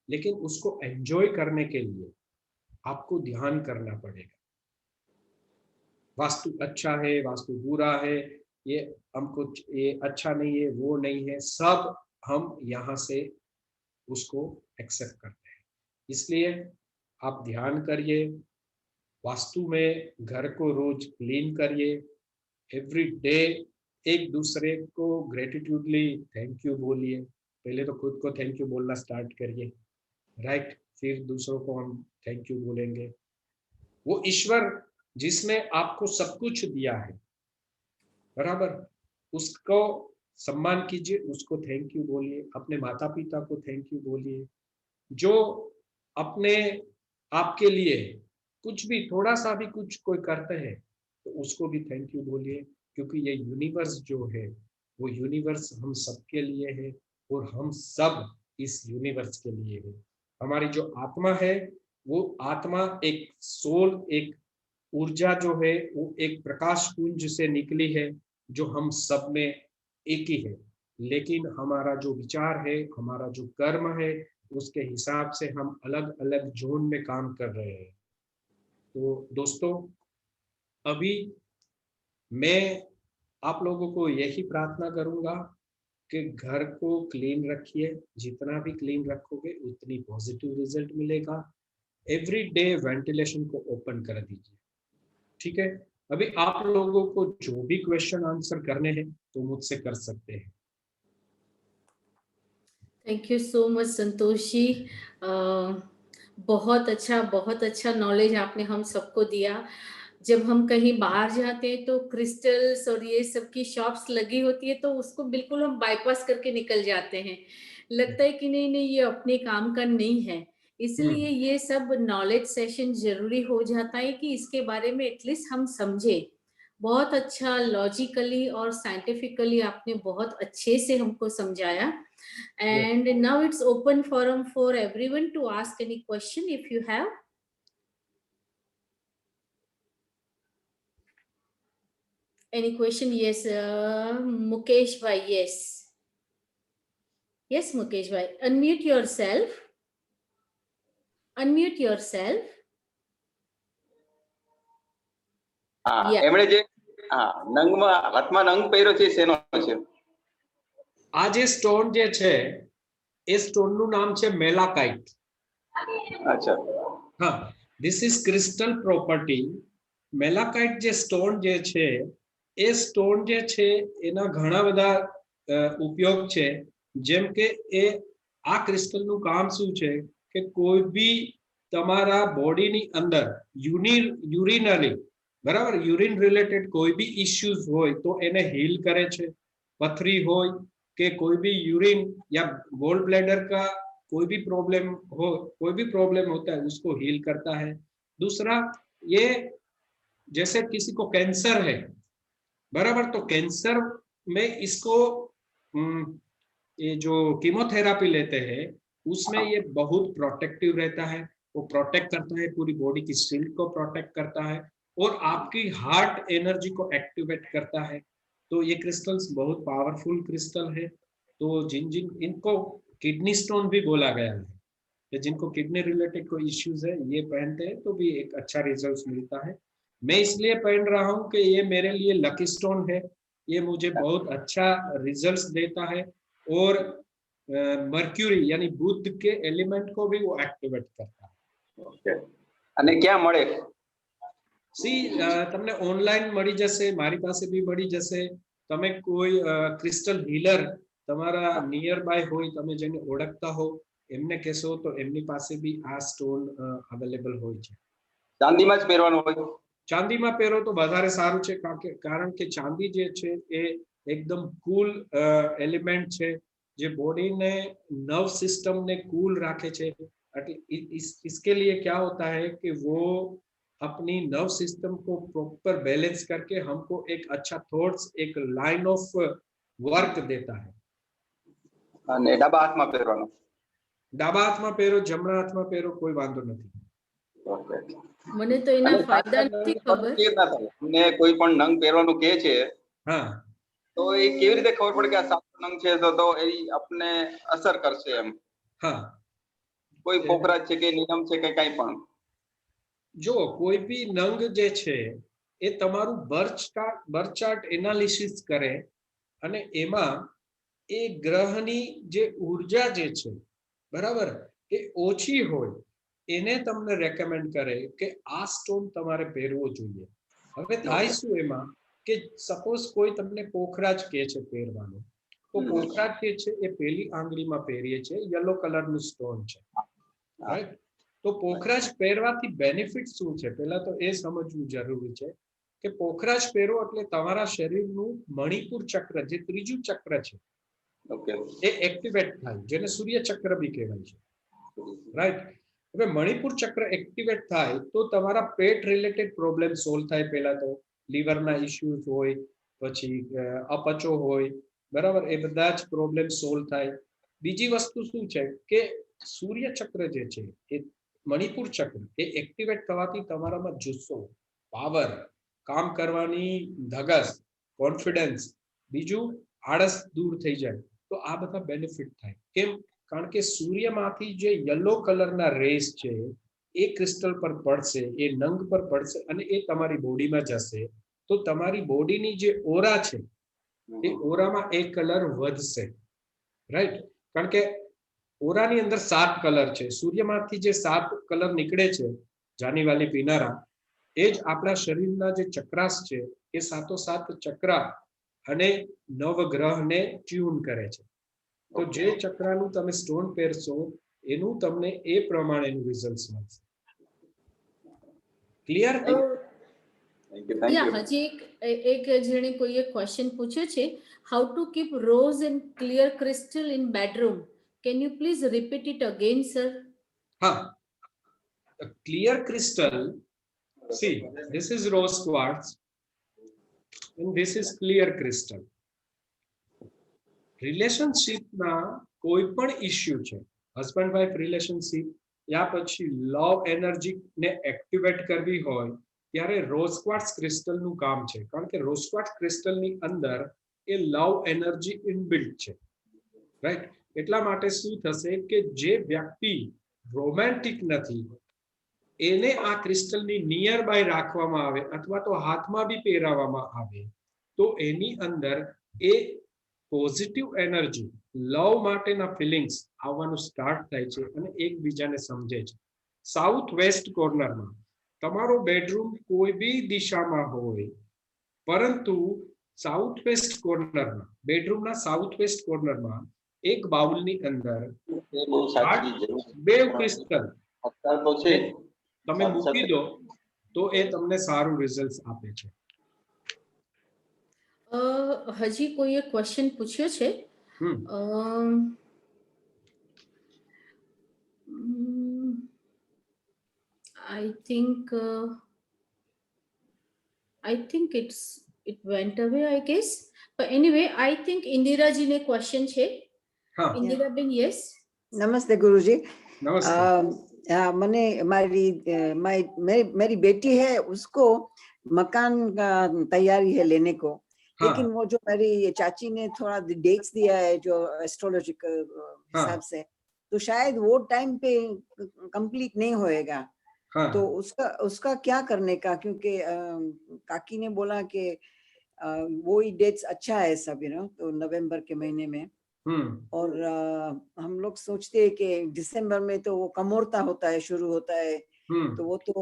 लेकिन उसको एंजॉय करने के लिए आपको ध्यान करना पड़ेगा। वास्तु अच्छा है, वास्तु बुरा है, ये हमको ये अच्छा नहीं है, वो नहीं है, सब हम यहाँ से उसको एक्सेप्ट करते हैं। इसलिए आप ध्यान करिए, वास्तु में घर को रोज क्लीन करिए, एवरी डे एक दूसरे को ग्रेटिट्यूडली थैंक यू बोलिए। पहले तो खुद को थैंक यू बोलना स्टार्ट करिए, राइट, फिर दूसरों को हम थैंक यू बोलेंगे। वो ईश्वर जिसने आपको सब कुछ दिया है, बराबर, उसको सम्मान कीजिए, उसको थैंक यू बोलिए। अपने माता पिता को थैंक यू बोलिए। जो अपने आपके लिए कुछ भी थोड़ा सा भी कुछ कोई करते हैं तो उसको भी थैंक यू बोलिए, क्योंकि ये यूनिवर्स जो है वो यूनिवर्स हम सबके लिए है और हम सब इस यूनिवर्स के लिए है। हमारी जो आत्मा है वो आत्मा एक सोल, एक ऊर्जा जो है वो एक प्रकाश पुंज से निकली है जो हम सब में एक ही है। लेकिन हमारा जो विचार है, हमारा जो कर्म है, उसके हिसाब से हम अलग अलग जोन में काम कर रहे हैं। तो दोस्तों, अभी मैं आप लोगों को यही प्रार्थना करूंगा कि घर को क्लीन रखिए। जितना भी क्लीन रखोगे उतनी पॉजिटिव रिजल्ट मिलेगा। एवरी डे वेंटिलेशन को ओपन कर दीजिए, ठीक है। अभी आप लोगों को जो भी क्वेश्चन आंसर करने हैं तो मुझसे कर सकते हैं। Thank you so much Santosh ji. बहुत अच्छा नॉलेज आपने हम सबको दिया। जब हम कहीं बाहर जाते हैं तो क्रिस्टल्स और ये सब की शॉप्स लगी होती है तो उसको बिल्कुल हम बाईपास करके निकल जाते हैं। लगता है कि नहीं नहीं ये अपने काम का नहीं है। इसलिए ये सब नॉलेज सेशन जरूरी हो जाता है कि इसके बारे में एटलीस्ट हम समझे। बहुत अच्छा लॉजिकली और साइंटिफिकली आपने बहुत अच्छे से हमको समझाया। And now it's open forum for everyone to ask any question if you have. Any question? Yes, Mukesh bhai, yes. Yes, Mukesh bhai. Unmute yourself. Unmute yourself. Yeah. એમણે જે નંગમાં હાથમાં નંગ પહેર્યો છે શેનો છે? આ જે સ્ટોન જે છે એ સ્ટોન નું નામ છે મેલાકાઇટ. અચ્છા, હા, ધીસ ઇઝ ક્રિસ્ટલ પ્રોપર્ટી. મેલાકાઇટ જે સ્ટોન જે છે એ સ્ટોન જે છે એના ઘણા બધા ઉપયોગ છે. જેમ કે એ આ ક્રિસ્ટલ નું કામ શું છે કે કોઈ બી તમારા બોડીની અંદર યુરિનરી, બરાબર, યુરિન રિલેટેડ કોઈ બી ઇશ્યુઝ હોય તો એને હીલ કરે છે. पथरी हो कि कोई भी यूरिन या गोल ब्लैडर का कोई भी प्रॉब्लम होता है उसको हील करता है। दूसरा, ये जैसे किसी को कैंसर है, बराबर, तो कैंसर में इसको ये जो कीमोथेरापी लेते हैं उसमें ये बहुत प्रोटेक्टिव रहता है। वो प्रोटेक्ट करता है, पूरी बॉडी की स्ट्रेंथ को प्रोटेक्ट करता है और आपकी हार्ट एनर्जी को एक्टिवेट करता है। तो ये क्रिस्टल्स बहुत पावरफुल क्रिस्टल है। तो जिन इनको किडनी स्टोन भी बोला गया है, जिनको किडनी रिलेटेड कोई इश्यूज है ये पहनते हैं तो भी एक अच्छा रिजल्ट मिलता है। मैं इसलिए पहन रहा हूँ कि ये मेरे लिए लकी स्टोन है, ये मुझे बहुत अच्छा रिजल्ट देता है और मर्क्यूरी यानी बुध के एलिमेंट को भी वो एक्टिवेट करता है। ઓકે, અને ક્યાં મળે? સી તમને ઓનલાઈન મળી જશે, મારી પાસે બી મળી જશે. તમે કોઈ ક્રિસ્ટલ હીલર તમારા નિયર બાય હોય, તમે જેને ઓળખતા હો એમને કહેશો તો એમની પાસે બી આ સ્ટોન અવેલેબલ હોય છે. ચાંદીમાં જ પહેરવાનું હોય? ચાંદીમાં પહેરો તો વધારે સારું છે, કારણ કે ચાંદી જે છે એ એકદમ કૂલ એલિમેન્ટ છે જે બોડીને नर्व सिस्टम ने कूल रखे छे इसके लिए क्या होता है कि वो अपनी नर्व सिस्टम को प्रॉपर बैलेंस करके हमको एक अच्छा थॉट्स एक लाइन ऑफ वर्क देता है। અને ડાબા હાથમાં પહેરવાનો. ડાબા હાથમાં પહેરો જમણા હાથમાં પહેરો કોઈ વાંધો નથી। ઓકે. મને તો એના ફાયદા નથી ખબર। અમને કોઈ પણ નંગ પહેરવાનું કહે છે હા તો એ કેવી રીતે ખબર પડે કે આ સાચો નંગ છે તો એ આપને અસર કરશે એમ? હા કોઈ પોખરાજ છે કે નિયમ છે કે કઈ પણ? જો કોઈ બી નંગ જે છે એ તમારું બર્થ ચાર્ટ એનાલિસિસ કરે અને એમાં એ ગ્રહની જે ઊર્જા જે છે બરાબર એ ઓછી હોય એને તમને રેકમેન્ડ કરે કે આ સ્ટોન તમારે પહેરવો જોઈએ। હવે થાય શું એમાં કે સપોઝ કોઈ તમને પોખરાજ કહે છે પહેરવાનું તો પોખરાજ જે છે એ પહેલી આંગળીમાં પહેરીએ છે યલો કલરનું સ્ટોન છે રાઈટ। તો પોખરાજ પહેરવાથી બેનિફિટ શું છે પહેલા તો એ સમજવું જરૂરી છે કે પોખરાજ પહેરો એટલે તમારા શરીરનું મણિપુર ચક્ર જે ત્રીજું ચક્ર છે ઓકે એ એક્ટિવેટ થાય જેને સૂર્ય ચક્ર બી કહેવાય છે રાઈટ। હવે મણિપુર ચક્ર એક્ટિવેટ થાય તો તમારા પેટ રિલેટેડ પ્રોબ્લેમ સોલ્વ થાય। પહેલા તો લીવરના ઇશ્યુઝ હોય પછી અપચો હોય બરાબર એ બધા જ પ્રોબ્લેમ સોલ્વ થાય। બીજી વસ્તુ શું છે કે સૂર્ય ચક્ર જે છે એ મણિપુર ચક્ર એ એક્ટિવેટ થવાથી તમારામાં જુસ્સો પાવર કામ કરવાની ધગસ કોન્ફિડન્સ બીજું આળસ દૂર થઈ જાય તો આ બધા બેનિફિટ થાય। કેમ? કારણ કે સૂર્યમાંથી જે યલો કલરના રેસ છે એ ક્રિસ્ટલ પર પડશે એ નંગ પર પડશે અને એ તમારી બોડીમાં જશે તો તમારી બોડીની જે ઓરા છે એ ઓરામાં એ કલર વધશે રાઈટ। કારણ કે ઓરાની અંદર 7 કલર છે સૂર્યમાંથી જે 7 કલર નીકળે છે જાનીવાલી પીનારા એ જ આપણા શરીરના જે ચક્રાસ છે એ 7 ચક્રા અને નવગ્રહને ટ્યુન કરે છે। તો જે ચક્રાનું તમે સ્ટોન પહેરશો એનું તમને એ પ્રમાણેનું રિઝલ્ટ મળશે। ક્લિયર? યા હજી એક જેણે કોઈએ ક્વેશ્ચન પૂછ્યો છે how to keep rose and clear crystal in bedroom can you please repeat it again sir? હા clear crystal see this is rose quartz and this is clear crystal। રિલેશનશિપના કોઈ પણ ઇશ્યુ છે હસબન્ડ વાઇફ રિલેશનશિપ યા પછી લવ energy ને activate કરવી હોય ત્યારે rose quartz ક્રિસ્ટલનું કામ છે। કારણ કે રોઝ ક્વાર્ટઝ ક્રિસ્ટલની અંદર એ લવ એનર્જી ઇનબિલ્ટ છે રાઈટ। એટલા માટે શું થશે કે જે વ્યક્તિ રોમેન્ટિક નથી એને આ ક્રિસ્ટલની નિયર બાય રાખવામાં આવે અથવા તો હાથમાં બી પહેરાવવામાં આવે તો એની અંદર એ પોઝિટિવ એનર્જી લવ માટેના ફિલિંગ્સ આવવાનું સ્ટાર્ટ થાય છે અને એકબીજાને સમજે છે। સાઉથ વેસ્ટ કોર્નરમાં તમારો બેડરૂમ કોઈ બી દિશામાં હોય પરંતુ સાઉથ વેસ્ટ કોર્નરમાં બેડરૂમના સાઉથ વેસ્ટ કોર્નરમાં એક બાઉલની અંદર એ બહુ સાચી જરૂર બે ક્રિસ્ટલ અત્યારે તો છે તમે મૂકી દો તો એ તમને સારું રિઝલ્ટ આપે છે। હજી કોઈએ ક્વેશ્ચન પૂછ્યો છે I think it went away I guess but anyway I think Indiraji ने क्वेश्चन છે। હા इंदिराबेन yes नमस्ते गुरुजी। નમસ્તે। मैंने मेरी बेटी है उसको मकान का तैयारी है लेने को लेकिन वो जो मेरी चाची ने थोड़ा डेट्स दिया है जो एस्ट्रोलॉजिकल हिसाब से तो शायद वो टाइम पे कंप्लीट नहीं होएगा। तो उसका क्या करने का क्योंकि काकी ने बोला कि वो ही डेट्स अच्छा है सब तो नवंबर के महीने में और हम लोग सोचते हैं कि दिसंबर में तो वो कमोरता होता है शुरू होता है तो वो तो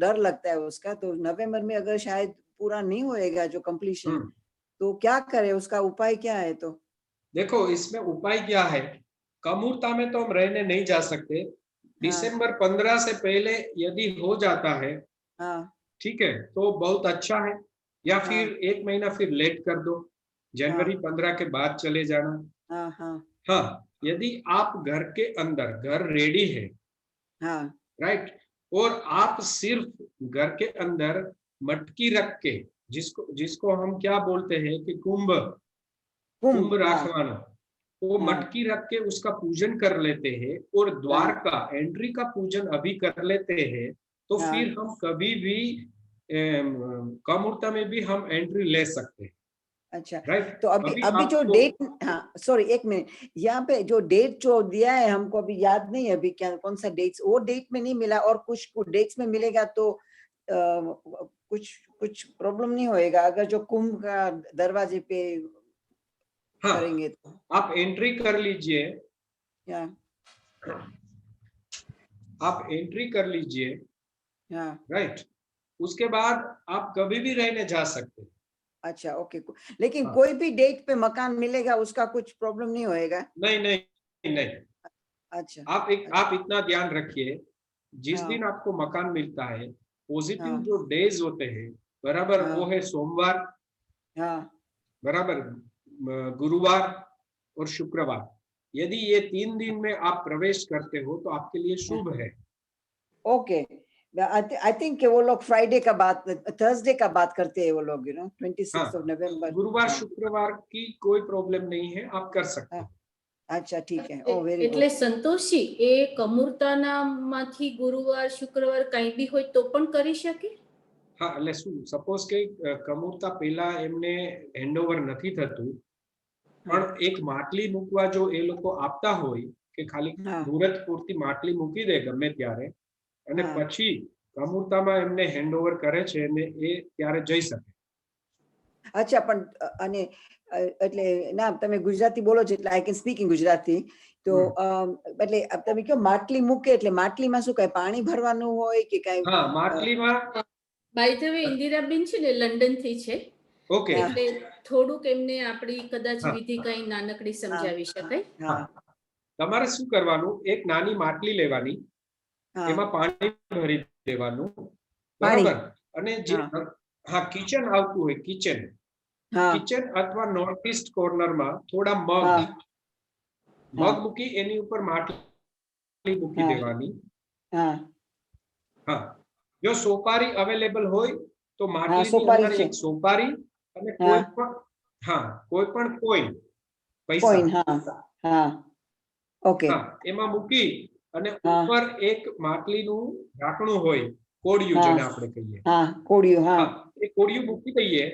डर लगता है उसका। तो नवंबर में अगर शायद पूरा नहीं होएगा जो कंप्लीशन तो क्या करे उसका उपाय क्या है? तो देखो इसमें उपाय क्या है कमूरता में तो हम रहने नहीं जा सकते। दिसंबर 15 से पहले यदि हो जाता है ठीक है तो बहुत अच्छा है या फिर एक महीना फिर लेट कर दो जनवरी 15 के बाद चले जाना हाँ, यदि आप घर के अंदर, घर रेडी है, हाँ राइट, और आप सिर्फ घर के अंदर मटकी रख के, जिसको हम क्या बोलते हैं कि कुंभ कुंभ, हाँ राखवाना, वो हाँ मटकी रख के उसका पूजन कर लेते हैं और द्वार का, एंट्री का पूजन अभी कर लेते हैं, तो हाँ। फिर हम कभी भी कम मुहूर्त में भी हम एंट्री ले सकते हैं, अच्छा। राइट। तो अभी जो आपको- डेट, हाँ सॉरी एक मिनट, यहाँ पे जो डेट जो दिया है हमको अभी याद नहीं है अभी क्या कौन सा डेट्स, वो डेट में नहीं मिला, और कुछ डेट्स में मिलेगा तो कुछ प्रॉब्लम नहीं होएगा अगर जो कुंभ का दरवाजे पे हाँ, करेंगे तो? आप एंट्री कर लीजिए, या आप एंट्री कर लीजिए, हाँ राइट, उसके बाद आप कभी भी रहने जा सकते हैं। अच्छा ओके। लेकिन हाँ। कोई भी डेट पे मकान मिलेगा उसका कुछ प्रॉब्लम नहीं होएगा? नहीं नहीं नहीं, अच्छा आप इतना ध्यान रखिए, जिस हाँ। दिन आपको मकान मिलता है, पॉजिटिव हाँ। जो डेज होते हैं, बराबर, हाँ। वो है सोमवार, हाँ बराबर, गुरुवार और शुक्रवार। यदि ये 3 दिन में आप प्रवेश करते हो तो आपके लिए शुभ है। ओके। आई थिंक वो लोग फ्राइडे का बात, थर्सडे का बात करते हैं वो लोग, 26 ऑफ नवंबर। गुरुवार शुक्रवार की कोई प्रॉब्लम नहीं है, आप कर सकते हैं। अच्छा ठीक है, ओ वेरी એટલે गुड। સંતોષી એ કમૂરતાનામાંથી ગુરુવાર શુક્રવાર કંઈ બી હોય તો પણ કરી શકે? હા, એટલે શું, સપોઝ કે કમૂરતા પહેલા એમને હેન્ડઓવર નથી થતું, પણ એક માટલી મૂકવા જો એ લોકો આપતા હોય કે ખાલી હા મુહૂર્ત પૂરતી માટલી મૂકી દે ગમે ત્યારે, અને હા પછી કમૂરતામાં એમને હેન્ડઓવર કરે છે અને એ ત્યારે જઈ શકે. અચ્છા પણ અને એટલે ના તમે ગુજરાતી બોલો છો એટલે I can speak in Gujarati, તો એટલે તમે કયો માટલી મૂકે એટલે માટલીમાં શું કઈ પાણી ભરવાનું હોય કે કઈ? હા, માટલીમાં બાય ધ વે ઇન્દિરાબેન છે ને લંડનથી છે, ઓકે, એટલે થોડુંક એમને આપણી કદાચ હા. વિધિ કઈ નાનકડી સમજાવી શકાય. હા તમારે શું કરવાનું, એક નાની માટલી લેવાની, હા એમાં પાણી ભરી દેવાનું, પાણી, બરાબર, અને જે હા. હા કિચન આવતું હોય, કિચન હા અથવા નોર્થ ઈસ્ટ કોર્નરમાં થોડા મગ હા મગ મૂકી એની ઉપર માટલી મૂકી હા. દેવાની. હા હા, જો સોપારી અવેલેબલ હોય તો માટલીની સોપારી અંદર છે. એક સોપારી અને હા. કોઈ પણ કોઈન, પૈસા, કોઈન, હા હા ઓકે. હા, એમાં મૂકી અને હા. ઉપર એક માટલીનું ઢાંકણું હોય, કોડિયું હા. જેને આપણે કહીએ, હા કોડિયું, હા હા, એ કોડિયું મૂકી દઈએ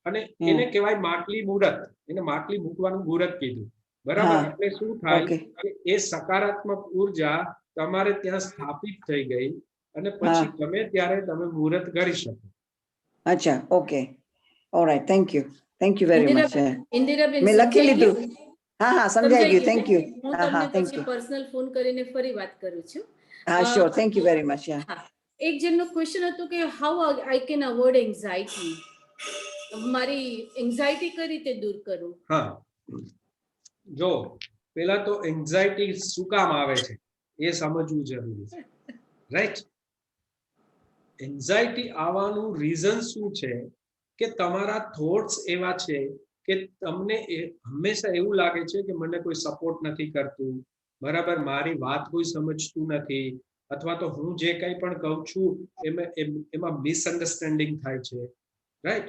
અને એને કહેવાય માટલી મુહૂર્ત, એને માટલી મૂકવાનું મુહૂર્ત કીધું, બરાબર. હા. એટલે શું થાય ઓકે. કે એ સકારાત્મક ઉર્જા તમારે ત્યાં સ્થાપિત થઈ ગઈ અને હા. પછી ગમે ત્યારે તમે મુહૂર્ત કરી શકો. અચ્છા okay, alright, thank you very much. ઇન્દિરાબેન મેં લખી સમજાઈ લીધું. ગયું? હા હા સમજાઈ ગયું, થેન્ક યુ. હું હા હા તમને થેન્ક પછી યુ. પર્સનલ ફોન કરીને ફરી વાત કરું છું. હા sure, thank you very much. હા, એક જણનો ક્વેશ્ચન હતો કે how I can avoid anxiety, મારી એન્ઝાઇટી કઈ રીતે દૂર કરું? હા, જો પેલા તો એન્ઝાઇટી શું કામ આવે છે એ સમજવું જરૂરી છે, રાઈટ. એન્ઝાઇટી આવવાનું રીઝન શું છે કે તમારા થોટ્સ એવા છે કે તમને હંમેશા એવું લાગે છે કે મને કોઈ સપોર્ટ નથી કરતું, બરાબર, મારી વાત કોઈ સમજતું નથી, અથવા તો હું જે કંઈ પણ કહું છું એમાં મિસઅન્ડરસ્ટેન્ડિંગ થાય છે, રાઈટ.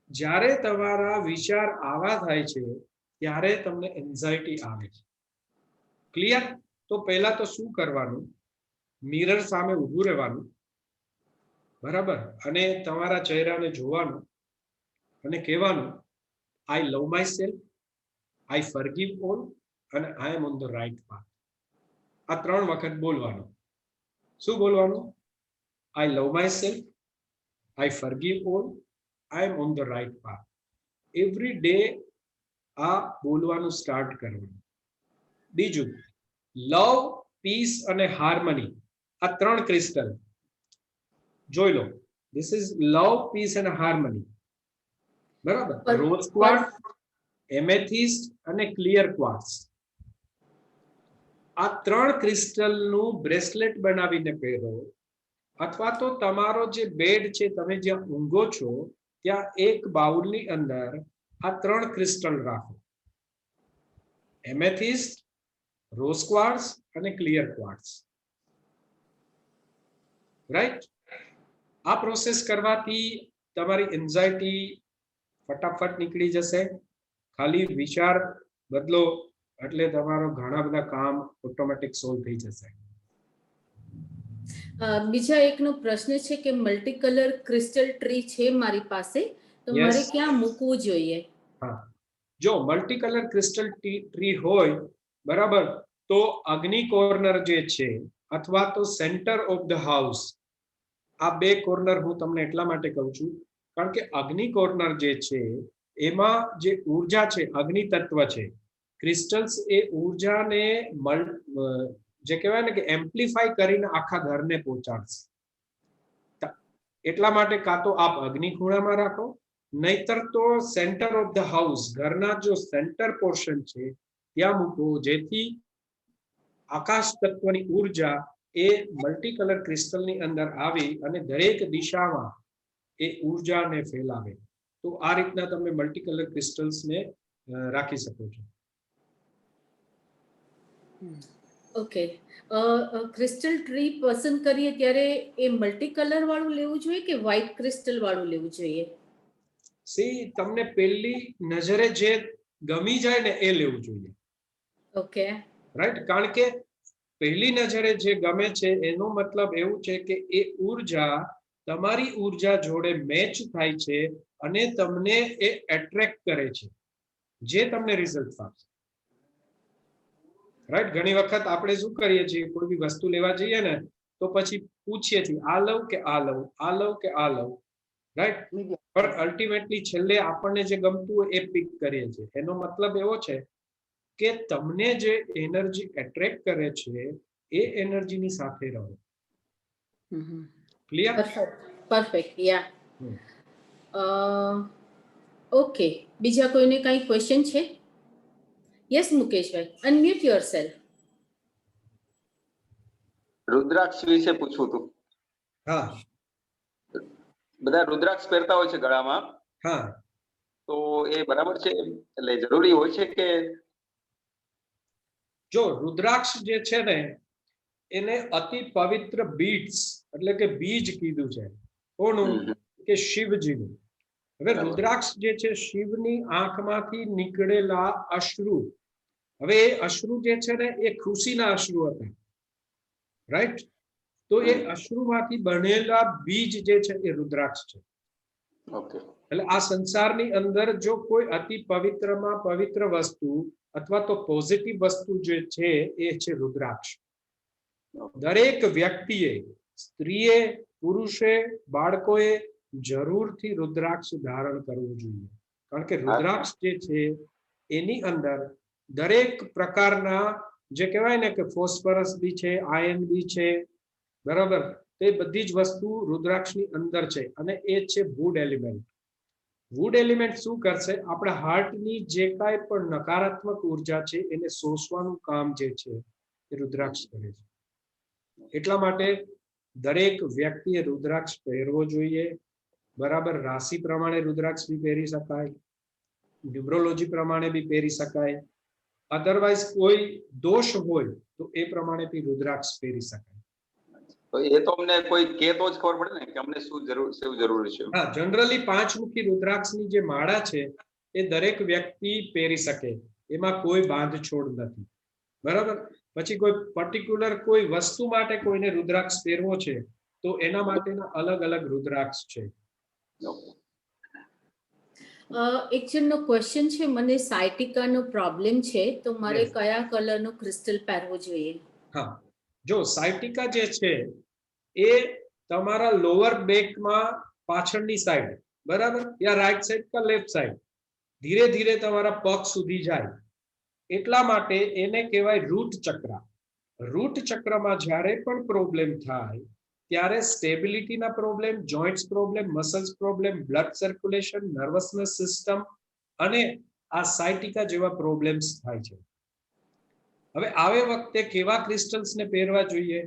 જ્યારે તમારા વિચાર આવા થાય છે ત્યારે તમને એન્ઝાઇટી આવે છે. ક્લિયર? તો પહેલા તો શું કરવાનું, મિરર સામે ઊભું રહેવાનું, બરાબર, અને તમારા ચહેરાને જોવાનું અને કહેવાનું, I love myself, I forgive all અને I am on the right path. આ 3 વખત બોલવાનું. શું બોલવાનું? I love myself, I forgive all, I am on the right path. Every day આ બોલવાનું સ્ટાર્ટ કરવાનું. બીજું, લવ, પીસ અને હાર્મની, આ 3 ક્રિસ્ટલ જોઈ લો. ધીસ ઇઝ લવ, પીસ અને હાર્મની, બરાબર. રોઝ ક્વાર્ટઝ, એમેથિસ્ટ અને ક્લિયર ક્વાર્ટઝ, આ 3 ક્રિસ્ટલનું બ્રેસલેટ બનાવીને પહેરો, અથવા તો તમારો જે બેડ છે, તમે જ્યાં ઊંઘો છો ત્યાં એક બાઉલની અંદર આ 3 ક્રિસ્ટલ રાખો. એમેથિસ્ટ, રોઝ ક્વાર્ટઝ અને ક્લિયર ક્વાર્ટઝ. રાઈટ? આ પ્રોસેસ કરવાથી તમારી એન્ઝાઇટી ફટાફટ નીકળી જશે. ખાલી વિચાર બદલો એટલે તમારો ઘણા બધા કામ ઓટોમેટિક સોલ્વ થઈ જશે. બીજા એકનો પ્રશ્ન છે કે મલ્ટી કલર ક્રિસ્ટલ ટ્રી છે મારી પાસે, તો Yes. મારે ક્યાં મૂકવું જોઈએ? હા, જો મલ્ટી કલર ક્રિસ્ટલ ટ્રી હોય, બરાબર, તો અગ્નિ કોર્નર જે છે અથવા તો સેન્ટર ઓફ ધ હાઉસ, આ બે કોર્નર હું તમને એટલા માટે કહું છું કારણ કે અગ્નિ કોર્નર જે છે એમાં જે ઉર્જા છે, અગ્નિ તત્વ છે, ક્રિસ્ટલ્સ એ ઉર્જાને જે કહેવાય ને કે એમ્પ્લિફાય કરીને આખા ઘરને પહોંચાડશે. એટલા માટે કાં તો આપ અગ્નિ ખૂણામાં રાખો, નહીતર તો સેન્ટર ઓફ ધ હાઉસ, ઘરના જો સેન્ટર પોર્શન છે ત્યાં મૂકો, જેથી આકાશ તત્વની ઉર્જા એ મલ્ટી કલર ક્રિસ્ટલની અંદર આવી અને દરેક દિશામાં એ ઉર્જાને ફેલાવે. તો આ રીતના તમે મલ્ટી કલર ક્રિસ્ટલ્સને રાખી શકો છો. ઓકે, ક્રિસ્ટલ ટ્રી પસંદ કરીએ ત્યારે એ મલ્ટી કલર વાળું લેવું જોઈએ કે વ્હાઇટ ક્રિસ્ટલ વાળું લેવું જોઈએ? સી, તમને પહેલી નજરે જે ગમી જાય ને એ લેવું જોઈએ. Okay, right? કારણ કે પહેલી નજરે જે ગમે છે એનો મતલબ એવું છે કે એ ઉર્જા તમારી ઉર્જા જોડે મેચ થાય છે અને તમને એ એટ્રેક્ટ કરે છે, જે તમને રિઝલ્ટ આપશે. રાઈટ? ઘણી વખત આપણે શું કરીએ છીએ, કોઈ બી વસ્તુ લેવા જઈએ ને તો પછી પૂછીએ છીએ આ લઉં કે આ લઉં, આ લઉં કે આ લઉં. રાઈટ? પણ અલ્ટિમેટલી છેલ્લે આપણને જે ગમતું હોય એ પિક કરીએ છીએ. એનો મતલબ એવો છે કે તમને જે એનર્જી એટ્રેક્ટ કરે છે એ એનર્જીની સાથે રહો. ક્લિયર? પરફેક્ટ, યા. ઓકે, બીજા કોઈને કઈ ક્વેશ્ચન છે? યસ મુકેશભાઈ, અનમ્યુટ યોરસેલ્ફ. રુદ્રાક્ષ વિશે પૂછવું હતું. હા બધા રુદ્રાક્ષ પહેરતા હોય છે ગળામાં, હા, તો એ બરાબર છે? એટલે જરૂરી હોય છે કે? જો રુદ્રાક્ષ જે છે ને એને અતિ પવિત્ર બીડ્સ એટલે કે બીજ કીધું છે. કોનું? કે શિવજીનું. હવે બરાબર. રુદ્રાક્ષ જે છે શિવની આંખમાંથી નીકળેલા અશ્રુ. હવે એ અશ્રુ જે છે ને એ ખુશીના અશ્રુ હતા. રાઈટ? તો એ અશ્રુમાંથી બનેલા બીજ જે છે એ રુદ્રાક્ષ છે. ઓકે. એટલે આ સંસારની અંદર જો કોઈ અતિ પવિત્રમાં પવિત્ર વસ્તુ અથવા તો પોઝિટિવ વસ્તુ જે છે એ છે રુદ્રાક્ષ. દરેક વ્યક્તિએ, સ્ત્રીએ, પુરુષે, બાળકોએ જરૂરથી રુદ્રાક્ષ ધારણ કરવું જોઈએ. કારણ કે રુદ્રાક્ષ જે છે એની અંદર દરેક પ્રકારના જે કહેવાય ને કે ફોસ્ફરસ બી છે, આયન બી છે, બરાબર, તે બધી જ વસ્તુ રુદ્રાક્ષની અંદર છે. અને એ છે વુડ એલિમેન્ટ. વુડ એલિમેન્ટ શું કરશે? આપણા હાર્ટની જે કાંઈ પણ નકારાત્મક ઉર્જા છે એને શોષવાનું કામ જે છે એ રુદ્રાક્ષ કરે છે. એટલા માટે દરેક વ્યક્તિએ રુદ્રાક્ષ પહેરવો જોઈએ. બરાબર? રાશિ પ્રમાણે રુદ્રાક્ષ બી પહેરી શકાય, ન્યુમરોલોજી પ્રમાણે બી પહેરી શકાય, અધરવાઇઝ કોઈ દોષ હોય તો એ પ્રમાણે બી રુદ્રાક્ષ પહેરી શકાય. તો એ તો અમને કોઈ કે તો જ ખબર પડે ને કે અમને શું જરૂરી છે. હા, જનરલી 5 મુખી રુદ્રાક્ષની જે માળા છે એ દરેક વ્યક્તિ પહેરી શકે, એમાં કોઈ બાંધછોડ નથી. બરાબર? પછી કોઈ પર્ટિક્યુલર કોઈ વસ્તુ માટે કોઈને રુદ્રાક્ષ પહેરવો છે તો એના માટેના અલગ અલગ રુદ્રાક્ષ છે. એક જણનો ક્વેશ્ચન છે, મને સાયટિકાનો પ્રોબ્લેમ છે, તો મારે Yes. કયા કલરનો ક્રિસ્ટલ પહેરવો જોઈએ? હા, જો સાયટિકા જે છે એ તમારા લોઅર બેકમાં પાછળની સાઈડ, બરાબર, યા રાઈટ સાઈડ કા લેફ્ટ સાઈડ, ધીરે ધીરે તમારા પગ સુધી જાય. એટલા માટે એને કહેવાય રૂટ ચક્ર. રૂટ ચક્રમાં જ્યારે પણ પ્રોબ્લેમ થાય ત્યારે સ્ટેબિલિટીના problem, joints problem, muscles problem, blood circulation, nervousness system અને આ સાયટિકા જેવા પ્રોબ્લેમ્સ થાય છે. હવે આવે વખતે કેવા ક્રિસ્ટલ્સને પહેરવા જોઈએ?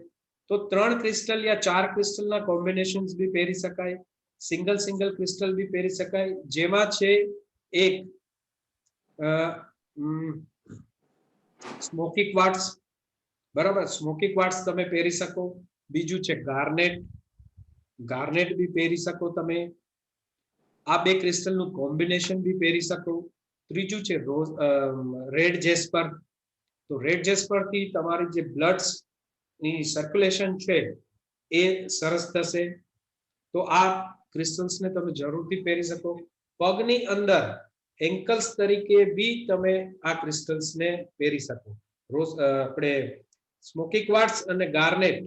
તો 3 ક્રિસ્ટલ યા 4 ક્રિસ્ટલના કોમ્બિનેશન્સ બી પહેરી શકાય, સિંગલ ક્રિસ્ટલ બી પહેરી શકાય, જેમાં છે એક સ્મોકી ક્વાર્ટસ, બરાબર, સ્મોકી ક્વાર્ટસ તમે પહેરી શકો. બીજું છે ગાર્નેટ, ગાર્નેટ બી પહેરી શકો તમે. આ બે ક્રિસ્ટલનું કોમ્બિનેશન બી પહેરી શકો. ત્રીજું છે રોઝ રેડ જેસ્પર. તો રેડ જેસ્પર થી તમારી જે બ્લડ્સ ની સર્ક્યુલેશન છે એ સરસ થશે. તો આ ક્રિસ્ટલ્સ ને તમે જરૂરથી પહેરી શકો. પગની અંદર એન્કલ્સ તરીકે બી તમે આ ક્રિસ્ટલ્સ ને પહેરી શકો. રોઝ આપણે સ્મોકી ક્વાર્ટસ અને ગાર્નેટ,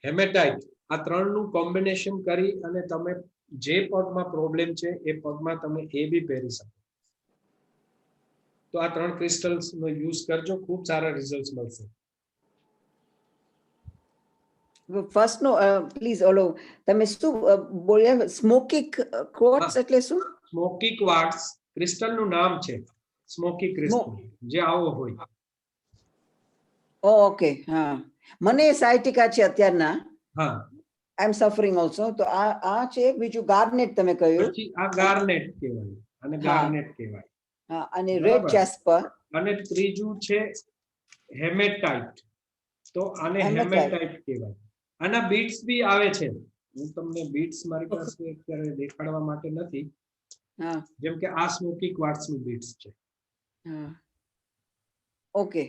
હેમેટાઇટ, આ ત્રણનું કોમ્બિનેશન કરી અને તમે જે પગમાં પ્રોબ્લેમ છે એ પગમાં તમે એ બી પહેરી શકો. તો આ ત્રણ ક્રિસ્ટલ્સ નો યુઝ કરજો, ખૂબ સારા રિઝલ્ટ મળશે. ફર્સ્ટ નો પ્લીઝ ઓલો તમે શું બોલ્યા? સ્મોકી ક્વાર્ટસ એટલે શું? સ્મોકી ક્વાર્ટસ ક્રિસ્ટલ નું નામ છે, સ્મોકી ક્રિસ્ટલ, જે આવો હોય. ઓકે, હા, મને સાયટિકા છે અત્યારના. હા, આઈ એમ સફરિંગ ઓલ્સો. તો આ છે. બીજું ગાર્નેટ તમે કહ્યું. પછી આ ગાર્નેટ કહેવાય અને ગાર્નેટ કહેવાય. હા, અને રેડ જેસ્પર. અને ત્રીજું છે હેમેટાઇટ. તો આને હેમેટાઇટ કહેવાય. આના બીટ્સ બી આવે છે. હું તમને બીટ્સ મારી પાસે અત્યારે દેખાડવા માટે નથી. હા, જેમ કે આ સ્મોકી ક્વાર્ટસ નું બીટ્સ છે. હા, ઓકે,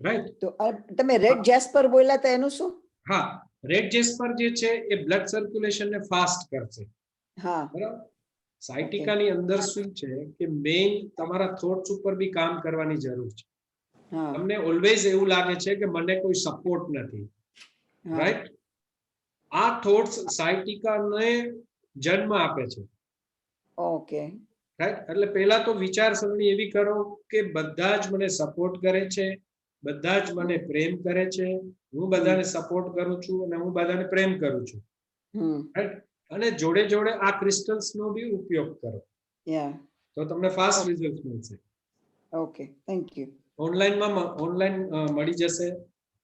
રાઈટ. તો તમે રેડ જેસ્પર બોલ્યા હતા, એનું શું? હા, રેડ જેસ્પર જે છે એ બ્લડ સર્ક્યુલેશન ને ફાસ્ટ કરશે. હા, બરાબર. સાયટિકા ની અંદર શું છે કે મેઇન તમારા થોટ્સ ઉપર બી કામ કરવાની જરૂર છે. હા, તમને ઓલવેઝ એવું લાગે છે કે મને કોઈ સપોર્ટ નથી, હા, રાઈટ? આ થોટ્સ સાયટિકાને જન્મ આપે છે. Okay, right. એટલે પહેલા તો વિચારસરણી એવી કરો કે બધા જ મને સપોર્ટ કરે છે, બધા જ મને પ્રેમ કરે છે, હું બધાને સપોર્ટ કરું છું અને હું બધાને પ્રેમ કરું છું. રાઈટ. અને જોડે જોડે આ ક્રિસ્ટલ્સ નો બી ઉપયોગ કરો, યા, તો તમને ફાસ્ટ રિઝલ્ટ મળશે. Okay, thank you. ઓનલાઈન મળી જશે,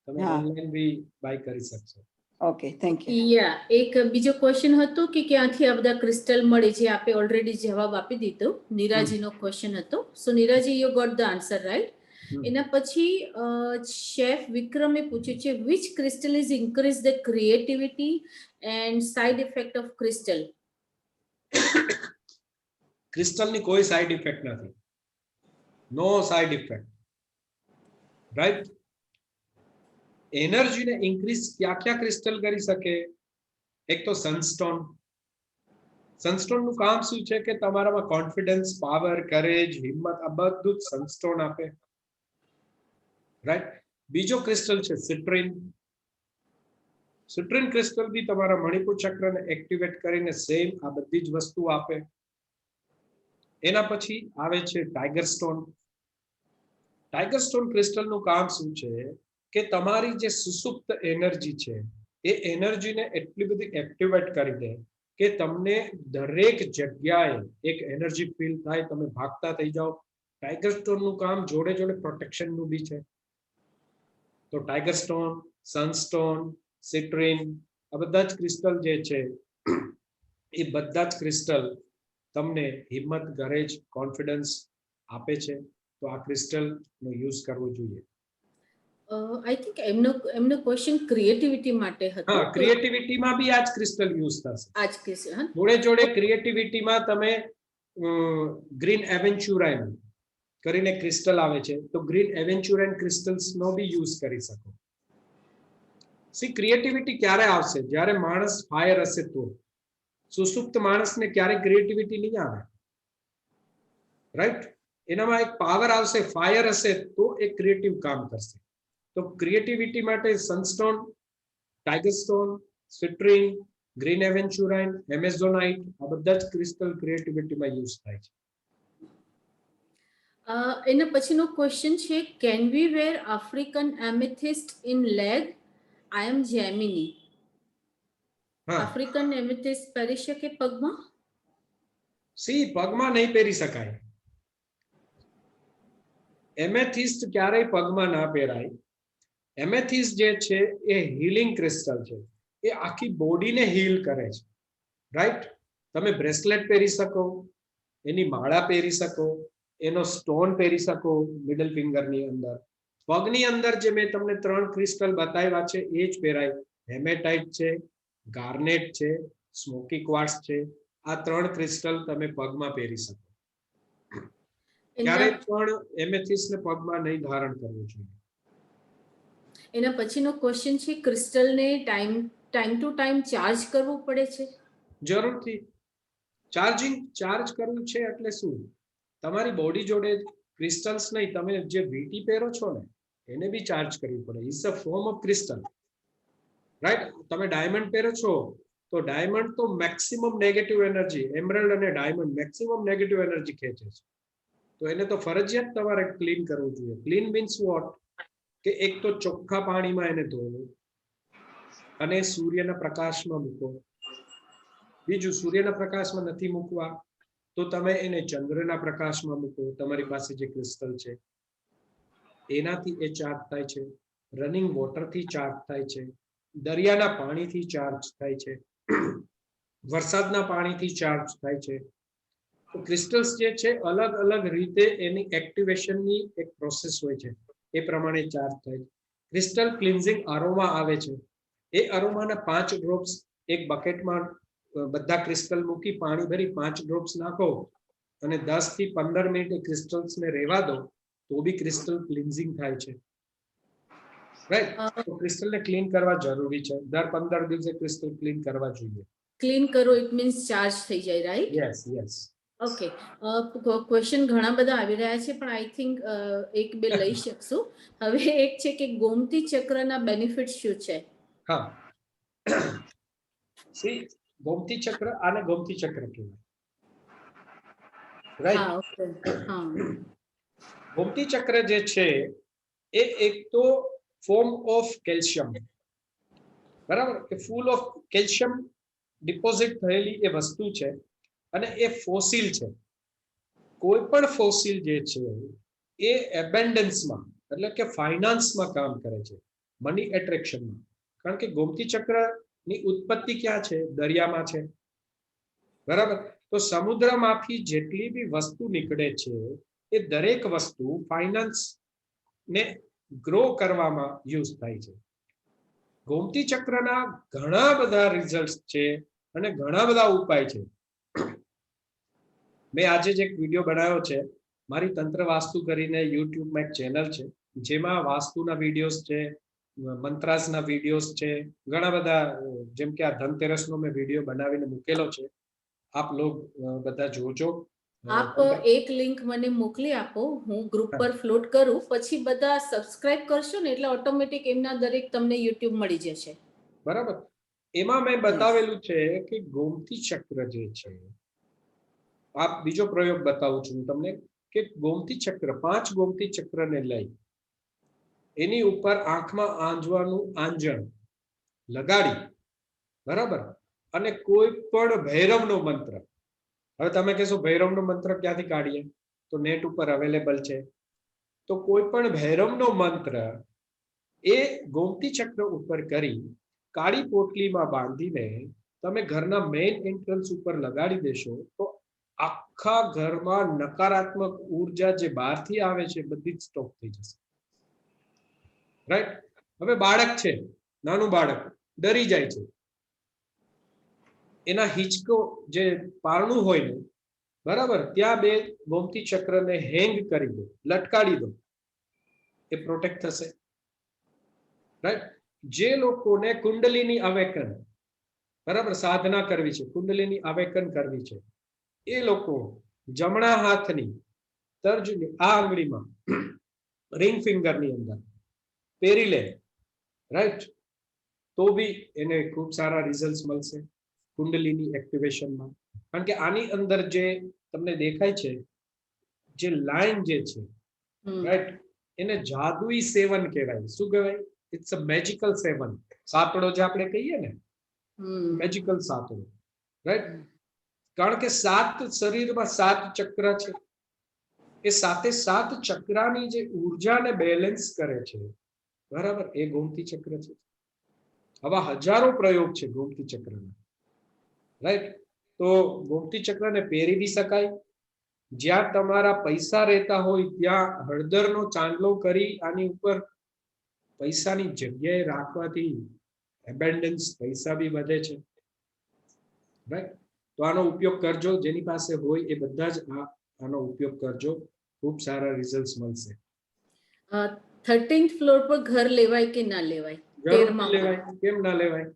તમે હા. ઓનલાઈન બી બાય કરી શકશો. Okay, thank you. યા, એક બીજો ક્વેશ્ચન હતો કે ક્યાંથી આ બધા ક્રિસ્ટલ મળે છે. આપે ઓલરેડી જવાબ આપી દીધો. નીરાજીનો ક્વેશ્ચન હતો. So Neeraji, you got the answer right. એના પછી શેફ વિક્રમે પૂછ્યું છે, which crystal is increase the creativity and side effect of crystal? ક્રિસ્ટલની કોઈ સાઇડ ઇફેક્ટ નથી. No side effect. રાઈટ. એનર્જીને ઇન્ક્રીઝ ક્યાં ક્રિસ્ટલ કરી શકે? એક તો સનસ્ટોન. સનસ્ટોન નું કામ શું છે કે તમારામાં કોન્ફિડન્સ, પાવર, કરેજ, હિંમત, આ બધું જ સનસ્ટોન આપે. રાઈટ. બીજો ક્રિસ્ટલ છે સિટ્રિન. સિટ્રિન ક્રિસ્ટલ બી તમારા મણિપુર ચક્રને એક્ટિવેટ કરીને સેમ આ બધી જ વસ્તુ આપે. એના પછી આવે છે tiger stone. Tiger stone crystal નું કામ શું છે કે તમારી જે સુસુપ્ત એનર્જી છે એ એનર્જીને એટલી બધી એક્ટિવેટ કરી દે કે તમને દરેક જગ્યાએ એક એનર્જી ફીલ થાય, તમે ભાગતા થઈ જાઓ. ટાઈગર સ્ટોન નું કામ જોડે જોડે પ્રોટેક્શન નું બી છે. તો ટાઈગર સ્ટોન, સનસ્ટોન, સિટ્રિન, આ બધા જ ક્રિસ્ટલ જે છે એ બધા જ ક્રિસ્ટલ તમને હિંમત, ગરેજ, કોન્ફિડન્સ આપે છે. તો આ ક્રિસ્ટલ નો યુઝ કરવો જોઈએ. આઈ થિંક એમનો ક્વેશ્ચન ક્રિએટિવિટી માટે હતો. હા, ક્રિએટિવિટીમાં બી આ જ ક્રિસ્ટલ યુઝ થશે. આ જ ક્વેશ્ચન, હા. જોડે જોડે ક્રિએટિવિટીમાં તમે ગ્રીન એવેન્ચ્યુરાઇન કરીને ક્રિસ્ટલ આવે છે, તો ગ્રીન એવેન્ચ્યુરાઇન ક્રિસ્ટલ્સ નો બી યુઝ કરી શકો. સી, ક્રિએટિવિટી ક્યારે આવશે? જ્યારે માણસ ફાયર હશે તો. સુસુપ્ત માણસને ક્યારે ક્રિએટિવિટી નહીં આવે, રાઈટ? એનામાં એક પાવર આવશે, ફાયર હશે તો એ ક્રિએટિવ કામ કરશે. તો ક્રિએટિવિટી માટે સનસ્ટોન, ટાઈગર સ્ટોન, સિટ્રિન, ગ્રીન એવેન્ચ્યુરાઇન, એમેઝોનાઇટ, આ બધા જ ક્રિસ્ટલ ક્રિએટિવિટીમાં યુઝ થાય છે. એના પછીનો ક્વેશ્ચન છે, can we wear African amethyst in leg? I am Gemini. African amethyst પહેરી શકે પગમાં? સી, પગમાં નહીં પહેરી શકાય. એમેથિસ્ટ ક્યારેય પગમાં ના પહેરાય. એમેથિસ્ટ જે છે એ હીલિંગ ક્રિસ્ટલ છે. એ આખી બોડીને હીલ કરે છે, રાઈટ? તમે બ્રેસલેટ પહેરી શકો, એની માળા પહેરી શકો, એનો સ્ટોન પહેરી શકો મિડલ ફિંગરની અંદર. પગની અંદર જે મેં તમને 3 ક્રિસ્ટલ બતાવ્યા છે એ જ પહેરાય. હેમેટાઇટ છે, ગાર્નેટ છે, સ્મોકી ક્વાર્ટઝ છે. આ 3 ક્રિસ્ટલ તમે પગમાં પહેરી શકો. ક્યારેય પણ એમેથિસ્ટ ને પગમાં નહીં ધારણ કરવું જોઈએ. એના પછીનો ક્વેશ્ચન છે, ક્રિસ્ટલને ટાઈમ ટુ ટાઈમ ચાર્જ કરવું પડે છે? જરૂરથી ચાર્જ કરવું છે એટલે શું? તમારી બોડી જોડે ક્રિસ્ટલ્સ નહીં, તમે જે વીટી પહેરો છો ને એને બી ચાર્જ કરવી પડે. It's a form of crystal, right? તમે ડાયમંડ પહેરો છો તો ડાયમંડ તો મેક્સિમમ નેગેટિવ એનર્જી, એમરલ્ડ અને ડાયમંડ મેક્સિમમ નેગેટિવ એનર્જી ખેંચે છે. તો એને તો ફરજિયાત તમારે ક્લીન કરવું જોઈએ. Clean means what? કે એક તો ચોખ્ખા પાણીમાં એને ધોવું અને સૂર્યના પ્રકાશમાં મૂકો. બીજું, સૂર્યના પ્રકાશમાં નથી મૂકવા તો તમે એને ચંદ્રના પ્રકાશમાં મૂકો. તમારી પાસે જે ક્રિસ્ટલ છે એનાથી એ ચાર્જ થાય છે. રનિંગ વોટરથી ચાર્જ થાય છે. દરિયાના પાણીથી ચાર્જ થાય છે. વરસાદના પાણીથી ચાર્જ થાય છે. તો ક્રિસ્ટલ્સ જે છે અલગ અલગ રીતે એની એક્ટિવેશનની એક પ્રોસેસ હોય છે, એ પ્રમાણે ચાર્જ થાય છે. ક્રિસ્ટલ ક્લિન્ઝિંગ અરોમા આવે છે. એ અરોમાના 5 ડ્રોપ્સ એક બકેટમાં બધા ક્રિસ્ટલ મૂકી પાણી ભરી 5 ડ્રોપ્સ નાખો અને 10 થી 15 મિનિટ એ ક્રિસ્ટલ્સને રહેવા દો તો બી ક્રિસ્ટલ ક્લિન્ઝિંગ થાય છે, રાઈટ? તો ક્રિસ્ટલને ક્લીન કરવા જરૂરી છે. દર 15 દિવસે ક્રિસ્ટલ ક્લીન કરવા જોઈએ. ક્લીન કરો ઇટ મીન્સ ચાર્જ થઈ જાય, રાઈટ? યસ. ઓકે, ક્વેશ્ચન ઘણા બધા આવી રહ્યા છે પણ આઈ થિંક એક બે લઈ શકશું. હવે એક છે કે ગોમતી ચક્રના બેનિફિટ શું છે? હા, સી ગોમતી ચક્ર, આને ગોમતી ચક્ર કહેવાય, રાઈટ? હા, ઓકે. હા, ગોમતી ચક્ર જે છે એ એક તો ફોર્મ ઓફ કેલ્શિયમ, બરાબર? કે ફૂલ ઓફ કેલ્શિયમ ડિપોઝિટ થયેલી એ વસ્તુ છે અને એ ફોસિલ છે. કોઈ પણ ફોસિલ જે છે એ એબન્ડન્સમાં એટલે કે ફાઇનાન્સમાં કામ કરે છે, મની એટ્રેક્શનમાં. કારણ કે ગોમતી ચક્રની ઉત્પત્તિ ક્યાં છે? દરિયામાં છે, બરાબર? તો સમુદ્રમાંથી જેટલી બી વસ્તુ નીકળે છે એ દરેક વસ્તુ ફાઇનાન્સ ને ગ્રો કરવામાં યુઝ થાય છે. ગોમતી ચક્રના ઘણા બધા રિઝલ્ટ છે અને ઘણા બધા ઉપાય છે. મેં આજે જ એક વિડીયો બનાવ્યો છે. મારી તંત્ર વાસ્તુ કરીને યુટ્યુબમાં એક ચેનલ છે જેમાં વાસ્તુના વિડીયોઝ છે, મંત્રાસના વિડીયોઝ છે, ઘણા બધા. જેમ કે આ ધનતેરસનો મેં વિડીયો બનાવીને મૂકેલો છે, આપ લોગ બધા જોજો. આપ એક લિંક મને મોકલી આપો, હું ગ્રુપ પર ફ્લોટ કરું, પછી બધા સબસ્ક્રાઇબ કરશો ને એટલે ઓટોમેટિક એમના દરેક તમને યુટ્યુબ મળી જશે. બરાબર? એમાં મેં બતાવેલું છે કે ગોમતી ચક્ર જે છે, આપ બીજો પ્રયોગ બતાવું છું તમને કે ગોમતી ચક્ર, 5 ગોમતી ચક્રને લઈ એની ઉપર આંખમાં આંજવાનું આંજણ લગાડી, બરાબર? અને કોઈ પણ ભૈરવનો મંત્ર, હવે તમે કહેશો ભૈરવનો મંત્ર ક્યાંથી કાઢીએ? તો નેટ ઉપર અવેલેબલ છે. તો કોઈ પણ ભૈરવનો મંત્ર એ ગોમતી ચક્ર ઉપર કરી કાળી પોટલીમાં બાંધીને તમે ઘરના મેઇન એન્ટ્રન્સ ઉપર લગાડી દેશો તો આખા ઘરમાં નકારાત્મક ઉર્જા જે બહારથી આવે છે બધી જ સ્ટોપ થઈ જશે, રાઈટ? હવે બાળક છે, નાનું બાળક ડરી જાય છે, એના હિંચકો જે પારણું હોય ને, બરાબર, ત્યાં 2 ગોમતી ચક્રને હેંગ કરી દો, લટકાડી દો, એ પ્રોટેક્ટ થશે, રાઈટ? જે લોકોને કુંડલીની અવેકન, બરાબર, સાધના કરવી છે, કુંડલીની અવેકન કરવી છે, એ લોકો જમણા હાથની તર્જની આ આંગળીમાં રિંગ ફિંગરની અંદર પહેરી લે, રાઈટ? તો બી એને ખૂબ સારા રિઝલ્ટ મળશે કુંડલીની એક્ટિવેશનમાં. કારણ કે આની અંદર જે તમને દેખાય છે જે લાઈન જે છે, રાઈટ, એને જાદુઈ સેવન કહેવાય. શું કહેવાય? ઇટ્સ અ મેજિકલ સેવન. સાતડો જે આપણે કહીએ ને, મેજિકલ સાતડો, રાઈટ? કારણ કે 7 શરીરમાં 7 ચક્ર છે. એ 7 ચક્રની જે ઉર્જાને બેલેન્સ કરે છે, બરાબર, એ ગોમતી ચક્ર છે. આવા હજારો પ્રયોગ છે ગોમતી ચક્રના, રાઈટ? તો ગોમતી ચક્રને પહેરી બી શકાય, જ્યાં તમારા પૈસા રહેતા હોય ત્યાં હળદરનો ચાંદલો કરી આની ઉપર પૈસાની જગ્યાએ રાખવાથી એબન્ડન્સ પૈસા બી વધે છે, રાઈટ? તો આનો ઉપયોગ કરજો, જેની પાસે હોય એ બધા જ આનો ઉપયોગ કરજો, ખૂબ સારા રિઝલ્ટ મળશે. 13th ફ્લોર પર ઘર લેવાય કે ના લેવાય? જરૂર લેવાય, કેમ ના લેવાય?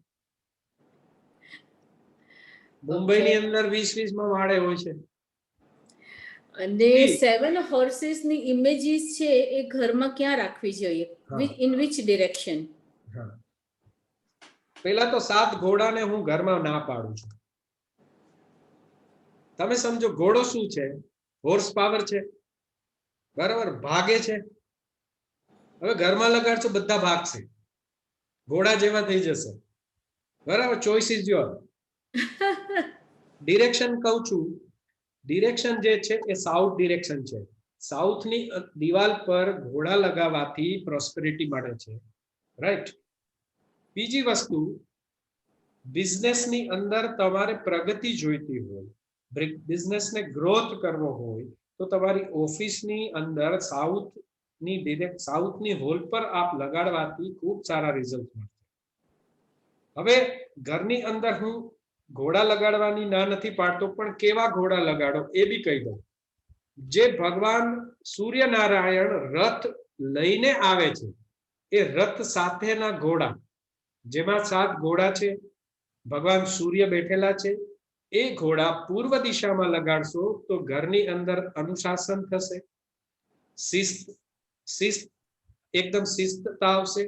મુંબઈની અંદર 20-20 માં માળે હોય છે. અને 7 હોર્सेस ની ઇમેજીસ છે એ ઘરમાં ક્યાં રાખવી જોઈએ? In which direction? પહેલા તો 7 ઘોડાને હું ઘરમાં ના પાડું છું. તમે સમજો ઘોડો શું છે? હોર્સ પાવર છે, બરાબર? ભાગે છે. હવે ઘરમાં લગાડશો બધા ભાગશે, ઘોડા જેવા થઈ જશે, બરાબર? Choice is your. ડિરેક્શન કહું છું, ડિરેક્શન જે છે એ સાઉથ ડિરેક્શન છે. સાઉથની દિવાલ પર ઘોડા લગાવવાથી પ્રોસ્પેરિટી મળે છે, રાઈટ? બીજી વસ્તુ, બિઝનેસની અંદર તમારે પ્રગતિ જોઈતી હોય, બિઝનેસને ગ્રોથ કરવો હોય, તો તમારી ઓફિસની અંદર સાઉથની હોલ પર આપ લગાડવાથી ખૂબ સારા રિઝલ્ટ મળશે. હવે ઘરની અંદર હું ઘોડા લગાડવાની ના નથી પાડતો, પણ કેવા ઘોડા લગાડો એ બી કહી દઉં. જે ભગવાન સૂર્યનારાયણ રથ લઈને આવે છે, એ રથ સાથેના ઘોડા, જેમાં 7 ઘોડા છે, ભગવાન સૂર્ય બેઠેલા છે, એ ઘોડા પૂર્વ દિશામાં લગાડશો તો ઘરની અંદર અનુશાસન થશે, શિસ્ત એકદમ શિસ્તતા આવશે,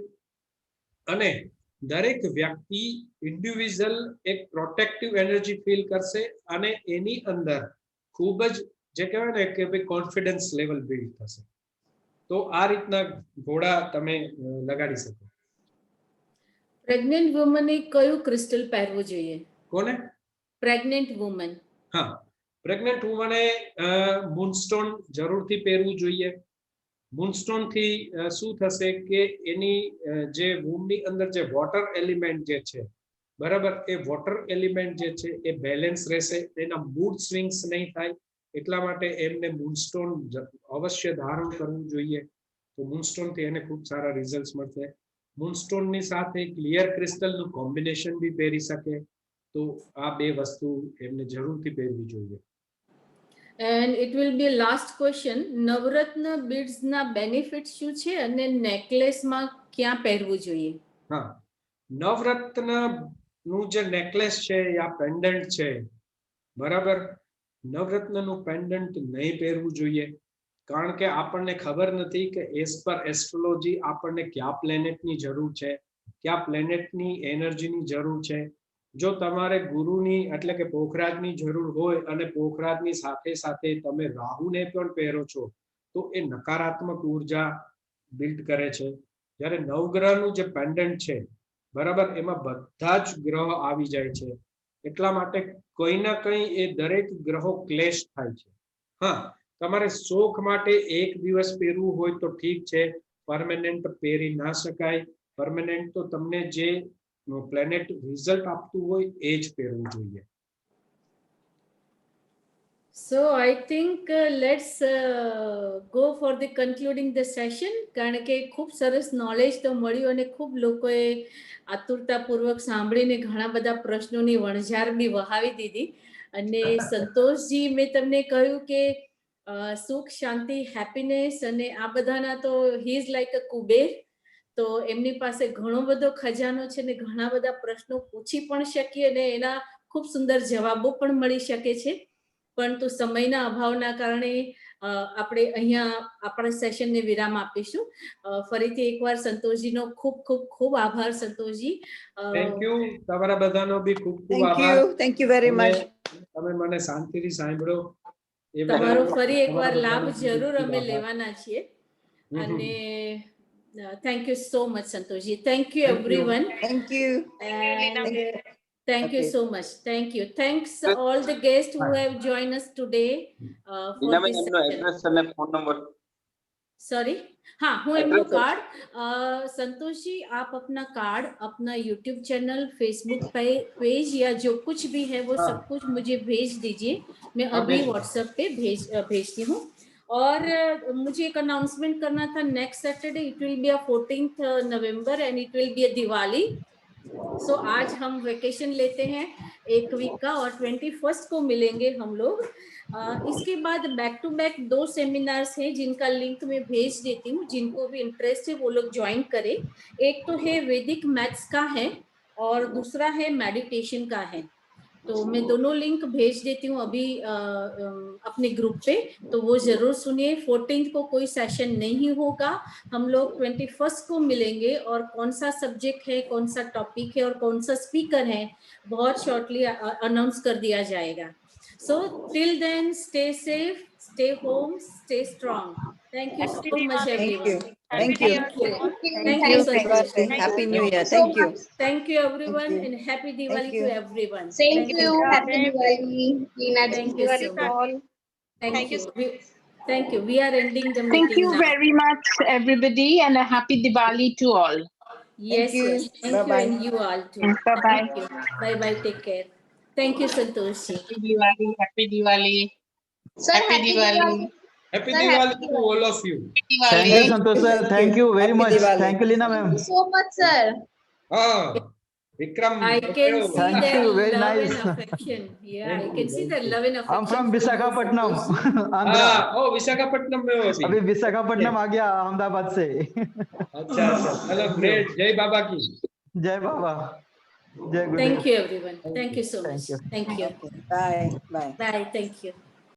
અને દરેક વ્યક્તિ ઇન્ડિવિજ્યુઅલ એક પ્રોટેક્ટિવ એનર્જી ફીલ કરશે, અને એની અંદર ખૂબ જ જે કહેવાય ને કે ભાઈ કોન્ફિડન્સ લેવલ બિલ્ડ થશે. તો આ રીતના ઘોડા તમે લગાડી શકો. પ્રેગ્નન્ટ વુમને કયું ક્રિસ્ટલ પહેરવું જોઈએ? કોને? Pregnant woman. હા, પ્રેગ્નન્ટ વુમને મૂનસ્ટોન જરૂરથી પહેરવું જોઈએ. મૂનસ્ટોન થી શું થશે કે એની જે વૂમની અંદર જે વોટર એલિમેન્ટ જે છે, બરાબર, એ વોટર એલિમેન્ટ જે છે એ બેલેન્સ રહેશે, એના મૂડ સ્વિંગ્સ નહીં થાય. એટલા માટે એમને મૂનસ્ટોન અવશ્ય ધારણ કરવું જોઈએ. તો મૂનસ્ટોન થી એને ખૂબ સારા રિઝલ્ટ મળશે. મૂનસ્ટોન ની સાથે ક્લિયર ક્રિસ્ટલ નું કોમ્બિનેશન બી પહેરી શકે. તો આ બે વસ્તુ એમને જરૂરથી પહેરવી જોઈએ. And it will be a last question. Navratna beads ના બેનિફિટ શું છે અને નેકલેસ માં ક્યાં પહેરવું જોઈએ? હા, નવરત્ન નું જે નેકલેસ છે યા પેન્ડન્ટ છે, બરાબર, નવરત્ન નું પેન્ડન્ટ નહીં પહેરવું જોઈએ, કારણ કે આપણને ખબર નથી કે એઝ પર એસ્ટ્રોલોજી આપણને કયા પ્લેનેટની જરૂર છે, કયા પ્લેનેટની એનર્જીની જરૂર છે. જો તમારે ગુરુની એટલે કે પોખરાજની જરૂર હોય અને પોખરાજની સાથે સાથે તમે રાહુને પણ પહેરો છો, તો એ નકારાત્મક ઉર્જા બિલ્ડ કરે છે. જ્યારે નવગ્રહનું જે પેન્ડન્ટ છે, બરાબર, એમાં બધા જ ગ્રહ આવી જાય છે. એટલા માટે કંઈ ના કંઈ એ દરેક ગ્રહો ક્લેશ થાય છે. હા, તમારે શોખ માટે એક દિવસ પહેરવું હોય તો ઠીક છે, પરમેનન્ટ પહેરી ના શકાય. પરમેનન્ટ તો તમને જે પ્લેનેટ રિઝલ્ટ આપતું હોય એ જ પહેરવું જોઈએ. So I think let's go for the concluding the session, કારણ કે ખૂબ સરસ નોલેજ તો મળ્યું અને ખૂબ લોકોએ આતુરતાપૂર્વક સાંભળીને ઘણા બધા પ્રશ્નોની વણઝાર બી વહાવી દીધી. અને સંતોષજી, મેં તમને કહ્યું કે સુખ, શાંતિ, હેપીનેસ અને આ બધાના તો હી ઇઝ લાઈક અ કુબેર. તો એમની પાસે ઘણો બધો ખજાનો છે ને ઘણા બધા પ્રશ્નો પૂછી પણ શકીએ અને એના ખૂબ સુંદર જવાબો પણ મળી શકે છે. પરંતુ સમયના અભાવના કારણે આપણે અહીંયા આપણા સેશનને વિરામ આપીશું. ફરીથી એકવાર સંતોષજીનો ખૂબ ખૂબ ખૂબ આભાર. સંતોષજી, થેન્ક યુ. તમારા બધાનો બી ખૂબ ખૂબ આભાર. Thank you very much. તમે મને શાંતિથી સાંભળો એ તમારો ફરી એકવાર લાભ જરૂર અમે લેવાના છીએ. અને thank you so much, Santoshji. Thank you, everyone. Thank you. And thank you so much. Thank you. Thanks all the guests who have joined us today for this session. Address અને ફોન નંબર सॉरी, हाँ, હું એમનું card, Santosh ji आप अपना card, अपना YouTube channel, Facebook page या जो कुछ भी है वो सब कुछ मुझे भेज दीजिए, मैं अभी व्हाट्सएप पे भेजती हूँ। और मुझे एक अनाउंसमेंट करना था, next Saturday it will be 14th November and it will be a Diwali. So आज हम वेकेशन लेते हैं एक वीक का और 21st को मिलेंगे हम लोग। इसके बाद बैक टू बैक 2 सेमिनार्स हैं जिनका लिंक मैं भेज देती हूँ, जिनको भी इंटरेस्ट है वो लोग ज्वाइन करें। एक तो है वैदिक मैथ्स का है और दूसरा है मेडिटेशन का है। तो मैं दोनों लिंक भेज देती हूँ अभी अपने ग्रुप पे, तो वो जरूर सुनिए। 14th को कोई सेशन नहीं होगा, हम लोग 21st को मिलेंगे और कौन सा सब्जेक्ट है, कौन सा टॉपिक है और कौन सा स्पीकर है बहुत शॉर्टली अनाउंस कर दिया जाएगा। So till then stay safe, stay home, stay strong. Thank you so much everyone. Thank you. Thank you Santosh. Happy New Year. Thank you. Thank you everyone Thank you. and happy Diwali you. to everyone. Thank you. Happy Diwali. Thank you so much. Thank you. Thank you. We are ending the meeting Thank you now. very much, everybody, and a happy Diwali to all. Yes, you. yes. Thank Bye-bye. you and you all too. Bye-bye. Thank you. Bye-bye. Take care. Thank you, Santosh ji. Happy Diwali. Happy Diwali. Sir, Happy Diwali. Happy Sir, Diwali happy to all of you. Thank you, Santosh sir. Thank you very Happy much. Diwali. Thank you, Lina ma'am. Thank you so much, sir. Vikram. I can see Thank their you, very love nice. and affection. Yeah, I Thank can you, see thank their you. love and affection. I'm from for you, Visakhapatnam, Santosh ji. Andhra. हाँ, विशाखापट्टनम में हो अभी विशाखापट्टनम आ गया अहमदाबाद से। अच्छा अच्छा, चलो great. जय बाबा की। जय बाबा। जय गुरुदेव। Thank you everyone. Thank you so much. Thank you. Thank you. Bye. Bye. Bye. Thank you.